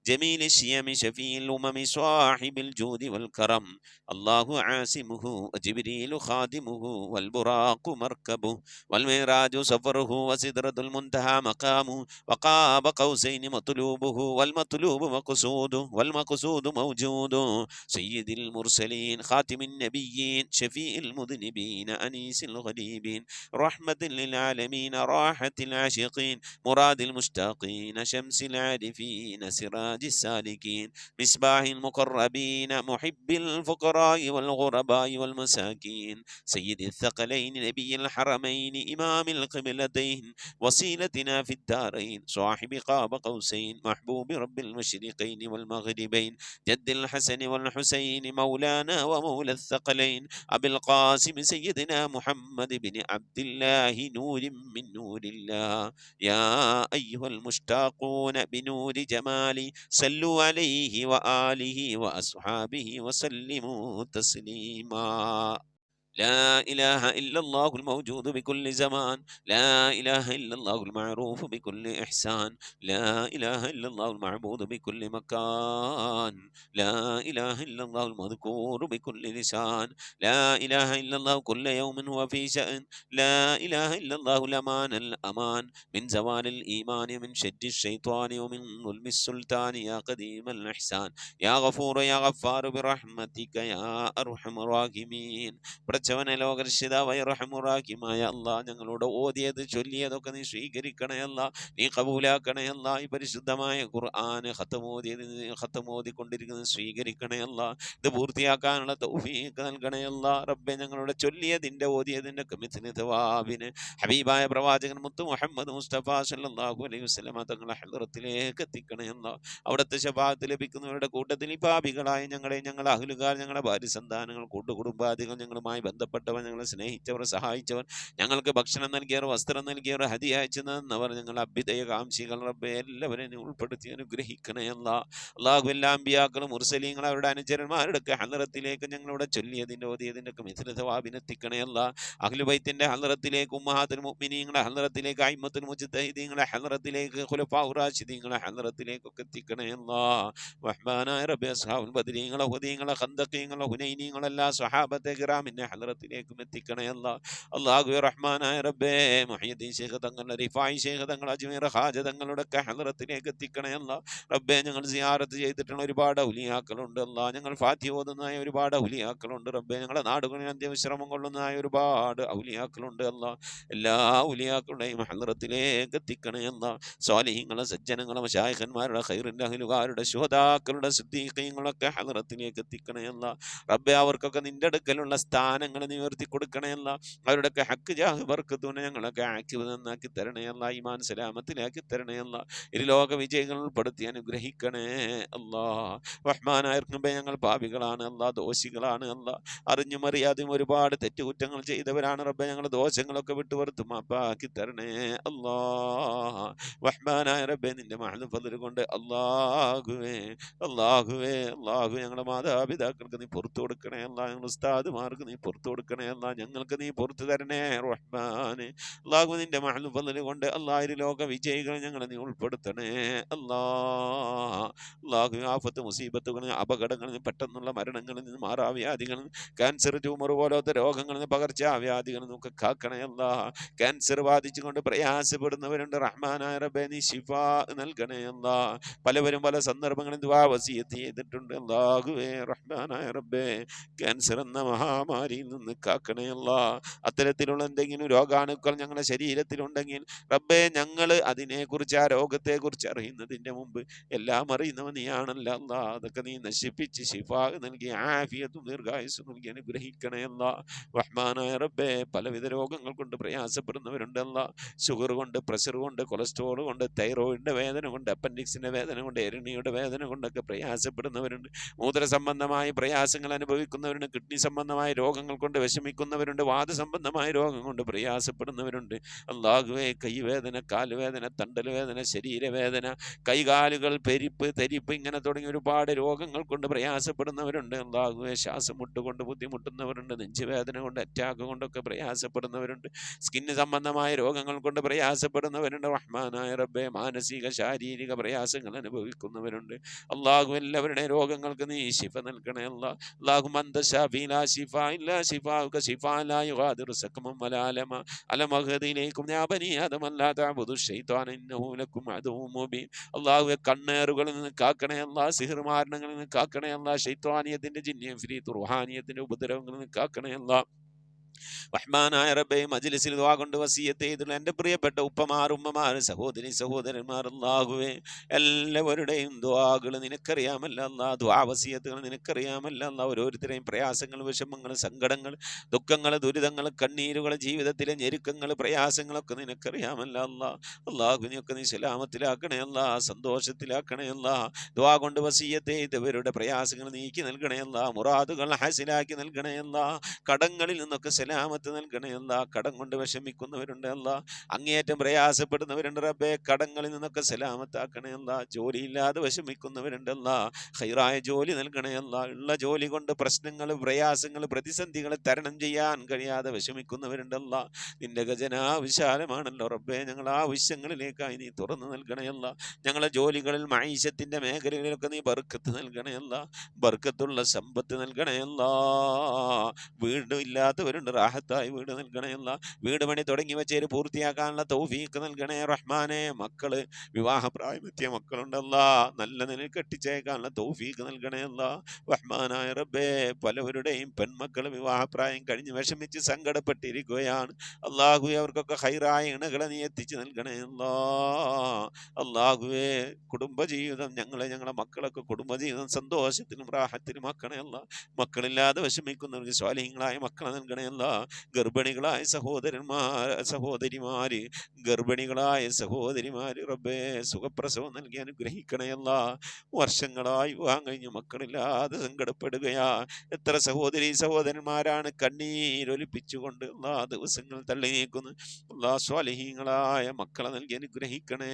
جميل الشيم شفيع الأمم صاحب الجود والكرم. الله عاصمه وجبريل خادمه والبراق مركبه والمعراج سفره وسدرة المنتهى مقامه وقاب قوسين مطلوبه والمطلوب مقصوده والمقصود موجود. سيد المرسلين خاتم النبيين شفيع المذنبين أنيس الغريبين رحمة للعالمين راحة العاشقين مراد المشتاقين شمس العارفين سراج السالكين مصباح المقربين محب الفقراء والغرباء والمساكين. سيد الثقلين نبي الحرمين إمام القبلتين وسيلتنا في الدارين صاحب قاب قوسين محبوب رب المشرقين والمغربين جد الحسن والحسين مولانا ومولى الثقلين أبي القاسم سيدنا محمد بن عبد الله نور من نور الله. يا أيها المشتاقون بنور جمالي صلوا عليه وآله وأصحابه وسلموا تسليما. لا إله إلا الله الموجود بكل زمان. لا إله إلا الله المعروف بكل إحسان. لا إله إلا الله المعبود بكل مكان. لا إله إلا الله المذكور بكل لسان. لا إله إلا الله كل يوم هو في شأن. لا إله إلا الله الأمان الأمان من زوال الإيمان من شد الشيطان ومن ظلم السلطان. يا قديم الإحسان يا غفور يا غفار برحمتك يا أرحم الراحمين. പടച്ചവനെ ലോകരക്ഷിതാവായ റഹ്മാനുറഹീമായ അല്ലാഹ് ഞങ്ങളോട് ഓതിയത് ചൊല്ലിയതൊക്കെ നീ സ്വീകരിക്കണേ അല്ലാഹ്, നീ കബൂലാക്കണേ അല്ലാഹ്. ഈ പരിശുദ്ധമായ ഖുർആൻ ഖത്തമോദിക്കൊണ്ടിരിക്കുന്നത് സ്വീകരിക്കണേ അല്ലാഹ്. ഇത് പൂർത്തിയാക്കാനുള്ള തൗഫീഖ് നൽകണേ അല്ലാഹ്. റബ്ബേ ഞങ്ങളുടെ ചൊല്ലിയതിൻ്റെ ഓതിയതിൻ്റെ കമിത്തിന് തവാബിന് ഹബീബായ പ്രവാചകൻ മുത്ത് മുഹമ്മദ് മുസ്തഫ സല്ലല്ലാഹു അലൈഹി വസല്ലമ തങ്ങളെ ഹളറത്തിലേക്ക് എത്തിക്കണേ അല്ലാഹ്. അവിടുത്തെ ശഫാഅത്ത് ലഭിക്കുന്നവരുടെ കൂട്ടത്തിൽ ഈ പാപികളായ ഞങ്ങളെ, ഞങ്ങളുടെ അഹ്ലുകാർ, ഞങ്ങളുടെ ഭാര്യ സന്താനങ്ങൾ, കൂട്ടുകുടുംബാദികൾ, ഞങ്ങളുമായി ബന്ധപ്പെട്ടവർ, ഞങ്ങളെ സ്നേഹിച്ചവർ, സഹായിച്ചവർ, ഞങ്ങൾക്ക് ഭക്ഷണം നൽകിയവർ, വസ്ത്രം നൽകിയവർ, ഹദിയ അയച്ചു തന്നവർ, ഞങ്ങളുടെ അഭ്യുദയ കാംക്ഷികൾ, റബ്ബേ എല്ലാവരെയും ഉൾപ്പെടുത്തി അനുഗ്രഹിക്കണേ അല്ലാഹ്. അല്ലാഹു എല്ലാ അമ്പിയാക്കളും മുർസലീങ്ങൾ അവരുടെ അനുചരന്മാരുടെ ഹളറത്തിലേക്ക് ഞങ്ങളുടെ ചൊല്ലിയതിൻ്റെ ഓതിയതിൻ്റെ ഒക്കെ മിഥില തവാബിനെത്തിക്കണേ അല്ലാഹ്. അഹ്ലു ബൈത്തിന്റെ ഹളറത്തിലേക്ക്, ഉമ്മഹാത്തുൽ മുഅ്മിനീങ്ങളുടെ ഹളറത്തിലേക്ക്, അയിമ്മത്തുൽ മുജ്തഹിദീങ്ങളുടെ ഹളറത്തിലേക്ക്, ഖുലഫാഉർ റാഷിദീങ്ങളുടെ ഹളറത്തിലേക്കൊക്കെ എത്തിക്കണേ അല്ലാഹ്. റഹ്മാനായ റബ്ബേ അസ്ഹാബുൽ ബദരീങ്ങളെ, ഹുദീങ്ങളെ, ഖന്ദഖീങ്ങളെ, ഹുനൈനീങ്ങളെല്ലാ സ്വഹാബത്തെ കിറാമിന്റെ ഹളറത്തിലേക്കും എത്തിക്കണേ അല്ലാഹ്. അല്ലാഹു റഹ്മാനായ റബ്ബേ മുഹയ്യിദ്ദീൻ ശൈഖ് തങ്ങളുടെ, റിഫായി ശൈഖ് തങ്ങളുടെ, അജ്മീർ ഹാജ തങ്ങളുടെ ഒക്കെ ഹളറത്തിലേക്ക് എത്തിക്കണേ അല്ലാഹ്. റബ്ബേ ഞങ്ങൾ സിയാറത്ത് ചെയ്തിട്ടുള്ള ഒരുപാട് ഔലിയാക്കളുണ്ട് അല്ലാഹ്. ഞങ്ങൾ ഫാത്തിഹ ഓതുന്നതായ ഒരുപാട് ഔലിയാക്കളുണ്ട് റബ്ബേ. ഞങ്ങളുടെ നാടുകളിൽ അന്ത്യവിശ്രമം കൊള്ളുന്നതായ ഒരുപാട് ഔലിയാക്കളുണ്ട് അല്ലാഹ്. എല്ലാ ഔലിയാക്കളുടെയും ഹളറത്തിലേക്ക് എത്തിക്കണേ അല്ലാഹ്. സ്വാലിഹീങ്ങളെ, സജ്ജനങ്ങളെ, മശായിഖന്മാരുടെ, ഖൈറിന്റെ അഹ്ലുകാരുടെ, ശുഹദാക്കളുടെ, സിദ്ദീഖീങ്ങളൊക്കെ ഹളറത്തിലേക്ക് എത്തിക്കണേ അല്ലാഹ്. റബ്ബേ അവർക്കൊക്കെ നിന്റെ അടുക്കലുള്ള സ്ഥാനം സന്താനങ്ങളെ നിവർത്തി കൊടുക്കണേ അല്ല. അവരുടെയൊക്കെ ഹക്ക് ജാഹ് ബർക്കത്തൂനെ ഞങ്ങളൊക്കെ ആക്കിവ് നന്നാക്കി തരണേ അല്ല. ഈമാൻ സലാമത്തിലാക്കി തരണേ അല്ല. ഇരുലോക വിജയങ്ങൾ ഉൾപ്പെടുത്തി അനുഗ്രഹിക്കണേ അല്ലാ. റഹ്മാനായ റബ്ബേ, ഞങ്ങൾ പാപികളാണ് അല്ലാ, ദോഷികളാണ് അല്ലാ, അറിഞ്ഞും അറിയാതെയും ഒരുപാട് തെറ്റുകുറ്റങ്ങൾ ചെയ്തവരാണ് റബ്ബേ. ഞങ്ങൾ ദോഷങ്ങളൊക്കെ വിട്ടുപുറത്ത് മാപ്പാക്കി തരണേ അല്ലാ. റഹ്മാനായ റബ്ബേ, നിന്റെ മഹ്ദ് ഫദ്ൽ കൊണ്ട് അല്ലാഹുവേ അല്ലാഹുവേ അല്ലാഹു ഞങ്ങളുടെ മാതാപിതാക്കൾക്ക് നീ പുറത്തു കൊടുക്കണേ അല്ലാ. ഞങ്ങൾ ഉസ്താദുമാർക്ക് നീ പുറത്തു കൊടുക്കണേ അല്ലാ. ഞങ്ങൾക്ക് നീ പുറത്തു തരണേ റഹ്മാനെ. അല്ലാഹു നിന്റെ മഹ്ദ് ഫദ്ൽ കൊണ്ട് അല്ലാഹു ലോക വിജയികൾ ഞങ്ങളെ നീ ഉൾപ്പെടുത്തണേ അല്ലാ. അല്ലാഹു ആഫത്ത് മുസീബത്തുകളിൽ അപകടങ്ങളിൽ നിന്ന് പെട്ടെന്നുള്ള മരണങ്ങളിൽ നിന്ന് മാറാവ്യാധികളിൽ നിന്ന് ക്യാൻസർ ട്യൂമർ പോലത്തെ രോഗങ്ങളിൽ നിന്ന് പകർച്ചവ്യാധികളിൽ നിന്നൊക്കെ കാക്കണേ അല്ലാ. ക്യാൻസർ ബാധിച്ചുകൊണ്ട് പ്രയാസപ്പെടുന്നവരുണ്ട് റഹ്മാനായ റബ്ബേ, നീ ശിഫാ നൽകണേ അല്ലാ. പലവരും പല സന്ദർഭങ്ങളിൽ ദുആ വസിയത്ത് ചെയ്തിട്ടുണ്ട് അല്ലാഹുവേ റഹ്മാനായ റബ്ബേ, ക്യാൻസർ എന്ന മഹാമാരിയിൽ നിന്ന് കാക്കണേ അല്ലാ. അത്തരത്തിലുള്ള എന്തെങ്കിലും രോഗാണുക്കൾ ഞങ്ങളുടെ ശരീരത്തിലുണ്ടെങ്കിൽ റബ്ബേ, ഞങ്ങൾ അതിനെക്കുറിച്ച് ആ രോഗത്തെക്കുറിച്ച് അറിയുന്നതിൻ്റെ മുമ്പ് എല്ലാം അറിയുന്നവൻ നീയാണല്ലോ അല്ലാ. അതൊക്കെ നീ നശിപ്പിച്ച് ശിഫാ നൽകി ആഫിയത്തും ദീർഘായുസ്സും നൽകി അനുഗ്രഹിക്കണേ അല്ലാ. റഹ്മാനായ റബ്ബേ, പലവിധ രോഗങ്ങൾ കൊണ്ട് പ്രയാസപ്പെടുന്നവരുണ്ടല്ല. ഷുഗർ കൊണ്ട്, പ്രഷർ കൊണ്ട്, കൊളസ്ട്രോൾ കൊണ്ട്, തൈറോയിഡിൻ്റെ വേദന കൊണ്ട്, അപ്പൻഡിക്സിൻ്റെ വേദന കൊണ്ട്, എരണിയുടെ വേദന കൊണ്ടൊക്കെ പ്രയാസപ്പെടുന്നവരുണ്ട്. മൂത്ര സംബന്ധമായ പ്രയാസങ്ങൾ അനുഭവിക്കുന്നവരുണ്ട്. കിഡ്നി സംബന്ധമായ രോഗങ്ങൾ കൊണ്ട് വിഷമിക്കുന്നവരുണ്ട്. വാദസംബന്ധമായ രോഗം കൊണ്ട് പ്രയാസപ്പെടുന്നവരുണ്ട്. അല്ലാഹുവേ, കൈവേദന, കാലുവേദന, തണ്ടൽ വേദന, ശരീരവേദന, കൈകാലുകൾ പെരിപ്പ്, തെരിപ്പ്, ഇങ്ങനെ തുടങ്ങി ഒരുപാട് രോഗങ്ങൾ കൊണ്ട് പ്രയാസപ്പെടുന്നവരുണ്ട്. അല്ലാഹുവേ, ശ്വാസം മുട്ടുകൊണ്ട് ബുദ്ധിമുട്ടുന്നവരുണ്ട്. നെഞ്ചുവേദന കൊണ്ട്, അറ്റാക്ക് കൊണ്ടൊക്കെ പ്രയാസപ്പെടുന്നവരുണ്ട്. സ്കിന്ന് സംബന്ധമായ രോഗങ്ങൾ കൊണ്ട് പ്രയാസപ്പെടുന്നവരുണ്ട്. റഹ്മാനായ റബ്ബേ, മാനസിക ശാരീരിക പ്രയാസങ്ങൾ അനുഭവിക്കുന്നവരുണ്ട്. അല്ലാഹു എല്ലാവരുടെ രോഗങ്ങൾക്ക് നീ ശിഫ നൽകണേ അല്ലാ. അല്ലാഹു മന്ത ശാഫി ലാ ശിഫാ ഇല്ലാ ശിഫാഉക ശിഫാ ലാ യുഗാദിറു സഖമൻ വലാ അലമ അലം അഗ്ദിലൈക്കും യാ ബനി ആദം അല്ലാ തഅബുദു ശൈത്വാന ഇന്നഹു ലക്കും അദുവ്വുൻ മുബീൻ. അല്ലാഹു കണ്ണേറുകളിൽ നിന്ന് കാക്കണേ അല്ലാ. സിഹ്ർ മാരണങ്ങളിൽ നിന്ന് കാക്കണേ അല്ലാ. ശൈത്വാനിയത്തിന്റെ ജിന്നി ഇഫ്രീത്ത് റുഹാനിയത്തിന്റെ ഉപദ്രവങ്ങളിൽ നിന്ന് കാക്കണേ അല്ലാ. റഹ്മാനായ റബ്ബേ, മജ്ലിസിൽ ദുആ കൊണ്ട് വസിയത്ത് ചെയ്തിട്ടുള്ള എൻ്റെ പ്രിയപ്പെട്ട ഉപ്പമാർ, ഉമ്മമാർ, സഹോദരി സഹോദരന്മാർ, അല്ലാഹുവേ, എല്ലാവരുടെയും ദുആകൾ നിനക്കറിയാമല്ലോ അല്ലാ. ദുആ വസിയത്തുകൾ നിനക്കറിയാമല്ലോ അല്ലാ. ഓരോരുത്തരെയും പ്രയാസങ്ങൾ, വിഷമങ്ങൾ, സങ്കടങ്ങൾ, ദുഃഖങ്ങൾ, ദുരിതങ്ങൾ, ചെയ്തങ്ങൾ, ജീവിതത്തിലെ ഞെരുക്കങ്ങൾ, പ്രയാസങ്ങളൊക്കെ നിനക്കറിയാമല്ലോ അല്ലാ. അല്ലാഹുവിനെയൊക്കെ നീ സലാമത്തിലാക്കണേ അല്ലാ, സന്തോഷത്തിലാക്കണേ അല്ലാ. ദുആ കൊണ്ട് വസിയത്ത് ചെയ്തവരുടെ പ്രയാസങ്ങൾ നീക്കി നൽകണേ അല്ലാ. മുറാദുകൾ ഹാസിലാക്കി നൽകണേ അല്ലാ. കടങ്ങളിൽ നിന്നൊക്കെ സലാമത്ത് നൽകണേ അല്ലാ. കടം കൊണ്ട് വിഷമിക്കുന്നവരുണ്ട് അല്ലാ. അങ്ങേയറ്റം പ്രയാസപ്പെടുന്നവരുണ്ട് റബ്ബേ. കടങ്ങളിൽ നിന്നൊക്കെ സലാമത്താക്കണേ അല്ലാ. ജോലിയില്ലാതെ വിഷമിക്കുന്നവരുണ്ട് അല്ലാ. ഖൈറായ ജോലി നൽകണേ അല്ലാ. ഉള്ള ജോലി കൊണ്ട് പ്രശ്നങ്ങൾ, പ്രയാസങ്ങൾ, പ്രതിസന്ധികൾ തരണം ചെയ്യാൻ കഴിയാതെ വിഷമിക്കുന്നവരുണ്ടല്ല. നിന്റെ ഖജനാ വിശാലമാണല്ലോ റബ്ബേ. ഞങ്ങൾ ആവശ്യങ്ങളിലേക്കായി നീ തുറന്നു നൽകണയല്ല. ഞങ്ങളെ ജോലികളിൽ മഈശത്തിന്റെ മേഖലകളിലൊക്കെ നീ ബർക്കത്ത് നൽകണയല്ല. ബർക്കത്തുള്ള സമ്പത്ത് നൽകണയല്ല. വീട് ഇല്ലാത്തവരുണ്ട്, റാഹത്തായി വീട് നൽകണയല്ല. വീട് പണി തുടങ്ങി വെച്ചേര് പൂർത്തിയാക്കാനുള്ള തൗഫീഖ് നൽകണേ റഹ്മാനെ. മക്കള് വിവാഹപ്രായമെത്തിയ മക്കളുണ്ടല്ല, നല്ല നിലയിൽ കെട്ടിച്ചേക്കാനുള്ള തൗഫീഖ് നൽകണയല്ല റഹ്മാനായ റബ്ബേ. പലവരുടെയും പെൺമക്കൾ വിവാഹപ്രായം കഴിഞ്ഞ് വിഷമിച്ച് സങ്കടപ്പെട്ടിരിക്കുകയാണ്. അള്ളാഹുവെ, അവർക്കൊക്കെ ഹൈറായ ഇണകളെ നീ എത്തിച്ചു നൽകണേ അള്ളാഹുവേ. കുടുംബജീവിതം ഞങ്ങളെ മക്കളൊക്കെ കുടുംബജീവിതം സന്തോഷത്തിലും റാഹത്തിലും ആക്കണേ അല്ലാ. മക്കളില്ലാതെ വിഷമിക്കുന്നവർക്ക് സ്വാലിഹീങ്ങളായ മക്കളെ നൽകണേ അല്ലാ. ഗർഭിണികളായ സഹോദരിമാര് റബ്ബേ സുഖപ്രസവം നൽകി അനുഗ്രഹിക്കണേ അല്ലാ. വർഷങ്ങളായി വിവാഹം കഴിഞ്ഞ് മക്കളില്ലാതെ സങ്കടപ്പെടുകയാ. എത്ര സഹോദരന്മാരാണ് കണ്ണീരൊലിപ്പിച്ചുകൊണ്ട് ദിവസങ്ങൾ തള്ളി നീക്കുന്നു. സ്വാലിഹീങ്ങളായ മക്കളെ നൽകി അനുഗ്രഹിക്കണേ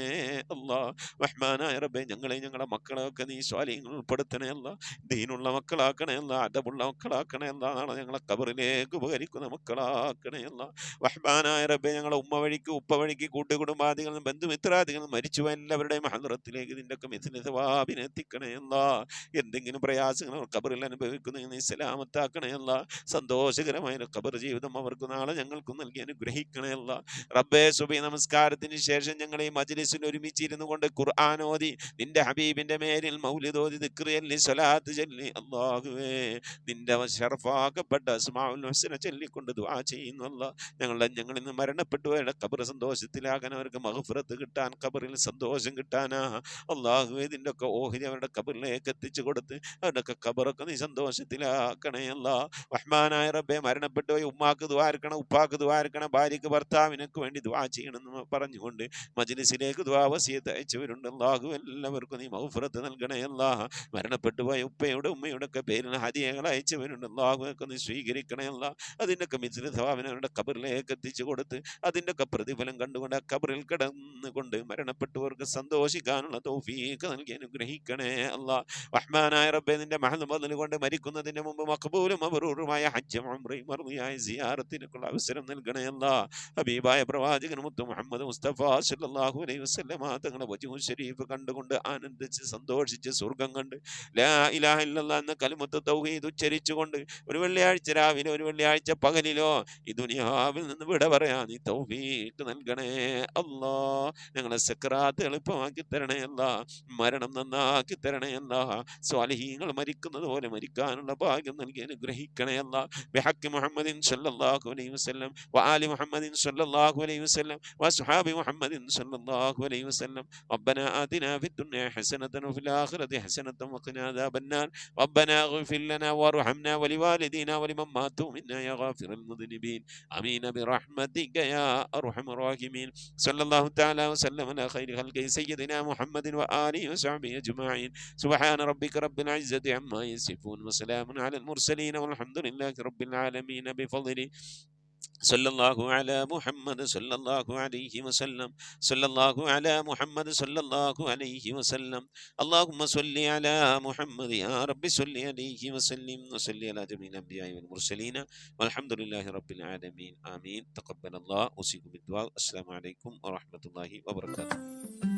അല്ലാ. റഹ്മാനായ റബ്ബേ, ഞങ്ങളെ മക്കളെയൊക്കെ നീ സ്വാലിഹീങ്ങൾ ഉൾപ്പെടുത്തണേ അല്ലാ. ദീനുള്ള മക്കളാക്കണേ അല്ലാ. അദബുള്ള മക്കളാക്കണേ അല്ലാ. നാളെ ഞങ്ങളെ ഖബറിലേക്ക് ഉപകരിക്കുന്ന മക്കളാക്കണേ അല്ലാ. റഹ്മാനായ റബ്ബേ, ഞങ്ങളെ ഉമ്മ വഴിക്ക് ഉപ്പ വഴിക്ക് കൂട്ടുകുടുംബാദികളും ബന്ധുമിത്രാദികളും മരിച്ചു എല്ലാവരുടെയും ഹദ്റത്തിലേക്ക് നിന്റെ ഒക്കെ മിഥില സവാബിനെ എത്തിക്കണേ അല്ലാ. എന്തെങ്കിലും പ്രയാസങ്ങൾ ഖബറിൽ അനുഭവിക്കുന്ന നീ സലാമത്താക്കണേ അല്ലാ. സന്തോഷകരമായ ഖബർ ജീവിതം അവർക്ക് നാളെ ഞങ്ങൾക്കും നൽകി അനുഗ്രഹിക്കണേ അല്ലാ. റബ്ബേ, സുബഹി നമസ്കാരത്തിന് ശേഷം ഞങ്ങൾ ഈ മജ്ലിസിൽ ഒരുമിച്ചിരുന്നു കൊണ്ട് ഖുർആൻ ഓതി, നിന്റെ ഹബീബിന്റെ മേലിൽ മൗലിദ് ഓതി, ദിക്ർ ചൊല്ലി, സ്വലാത്ത് ചൊല്ലി, അല്ലാഹുവേ നിന്റെ ശറഫാക്കപ്പെട്ട അസ്മാഉൽ ഹുസ്ന ചൊല്ലി ചൊല്ലിക്കൊണ്ട് ദുആ ചെയ്യുന്നല്ല. ഞങ്ങൾ ഇന്ന് മരണപ്പെട്ടു അവരുടെ ഖബർ സന്തോഷത്തിലാകാൻ, അവർക്ക് മഗ്ഫിറത്ത് കിട്ടാൻ, ഖബറിൽ സന്തോഷം കിട്ടാനാ അള്ളാഹു ഇതിൻ്റെ ഒക്കെ ഓഹരി അവരുടെ ഖബറിലേക്ക് എത്തിച്ചു കൊടുത്ത് അവരുടെയൊക്കെ ഖബറൊക്കെ നീ സന്തോഷത്തിലാക്കണേ അല്ലാ. റഹ്മാനായ റബ്ബേ, മരണപ്പെട്ടു പോയി ഉമ്മാക്ക് ദുആർക്കണം, ഉപ്പാക്ക് ദുആർക്കണം, ഭാര്യക്ക് ഭർത്താവിനൊക്കെ വേണ്ടി ദുആ ചെയ്യണമെന്ന് പറഞ്ഞുകൊണ്ട് മജ്ലിസിലേക്ക് ദുആ വസിയത്ത് അയച്ചവരുണ്ട്. അല്ലാഹു എല്ലാവർക്കും നീ മഗ്ഫിറത്ത് നൽകണേ അല്ലാ. മരണപ്പെട്ടു പോയ ഉപ്പയുടെ ഉമ്മയുടെ ഒക്കെ പേരിൽ ഹദിയകൾ അയച്ചവരുണ്ട്. അല്ലാഹുവൊക്കെ നീ സ്വീകരിക്കണേ അല്ലാ. അതിൻ്റെയൊക്കെ മിസ്ലി സവാബിനെ അവരുടെ ഖബറിലേക്ക് എത്തിച്ചു കൊടുത്ത് അതിൻ്റെയൊക്കെ പ്രതിഫലം കണ്ടുകൊണ്ട് ആ ഖബറിൽ കിടന്നുകൊണ്ട് മരണപ്പെട്ടവർക്ക് സന്തോഷിക്കാനുള്ള തൗഫീഖ് നൽകി അനുഗ്രഹിക്കണേ അല്ലാ. റഹ്മാനായ റബ്ബേ, നിന്റെ മഹദ് ബദൽ കൊണ്ട് മരിക്കുന്നതിന് മുമ്പ് മഖബൂലും മബ്റൂറുമായ ഹജ്ജും ഉംറയും മർദിയായ സിയാറത്തിനുള്ള അവസരം നൽകണേ അല്ലാ. ഹബീബായ പ്രവാചകൻ മുത്ത് മുഹമ്മദ് മുസ്തഫ സല്ലല്ലാഹു അലൈഹി വസല്ലമ തങ്ങളുടെ വജ്ഹു ശരീഫ് കണ്ടുകൊണ്ട് ആനന്ദിച്ച് സന്തോഷിച്ച് സ്വർഗം കണ്ട് ലാ ഇലാഹ ഇല്ലല്ലാഹ് എന്ന കലിമത്ത് തൗഹീദ് ഉച്ചരിച്ചുകൊണ്ട് ഒരു വെള്ളിയാഴ്ച രാവിലെ ഒരു വെള്ളിയാഴ്ച പകലിലോ ഈ ദുനിയാവിൽ നിന്ന് വിട പറയാ നീ തൗഫീഖ് നൽകണേ അല്ലാ. ഞങ്ങളെ സക്കറാത്ത് എളുപ്പമാക്കി തരണേ അല്ലാ. മരണം നന്നാക്കി തരണേ അല്ലാ. സ്വാലിഹീങ്ങൾ മരിക്കുന്നത് പോലെ മരിക്കാനുള്ള ഭാഗ്യം നൽകി അനുഗ്രഹിക്കണേ അല്ലാ. ബിഹഖ് മുഹമ്മദിൻ സല്ലല്ലാഹു അലൈഹി വസല്ലം വആലി മുഹമ്മദിൻ സല്ലല്ലാഹു അലൈഹി വസല്ലം വസ്ഹാബി മുഹമ്മദിൻ സല്ലല്ലാഹു അലൈഹി വസല്ലം. റബ്ബനാ ആതിനാ ഫിദ്ദുനിയ ഹസനതൻ വഫിൽ ആഖിറതി ഹസനതൻ വഖിനാ അദാബന്നാർ. റബ്ബനാ ഇഗ്ഫിർ ലനാ വർഹംനാ വലിവാലിദീനാ വലിമൻ മാതു മിന്നാ യാ ഗാഫിറൽ മുദ്നിബീൻ. ആമീൻ ബിറഹ്മതിക യാ അർഹമർ റഹീമീൻ. സല്ലല്ലാഹു തആല വസല്ലം അലാ ഖൈരി ഖൽഖി സയ്യിദിനാ മുഹമ്മദിൻ വആലിഹി വസഹ്ബിഹി അജ്മഈൻ. സുബ്ഹാന റബ്ബിക റബ്ബിൽ ഇസ്സതി അമ്മാ യസിഫൂൻ വസലാമുൻ അലൽ മുർസലീൻ വൽഹംദുലില്ലാഹി റബ്ബിൽ ആലമീൻ ബിഫദ്ലി صلى الله على محمد صلى الله عليه وسلم. صلى الله على محمد صلى الله عليه وسلم. اللهم صل على محمد يا رب صل عليه وسلم وصل على جميع الأنبياء والمرسلين والحمد لله رب العالمين. آمين. تقبل الله. أوصيكم بالدعاء. السلام عليكم ورحمة الله وبركاته.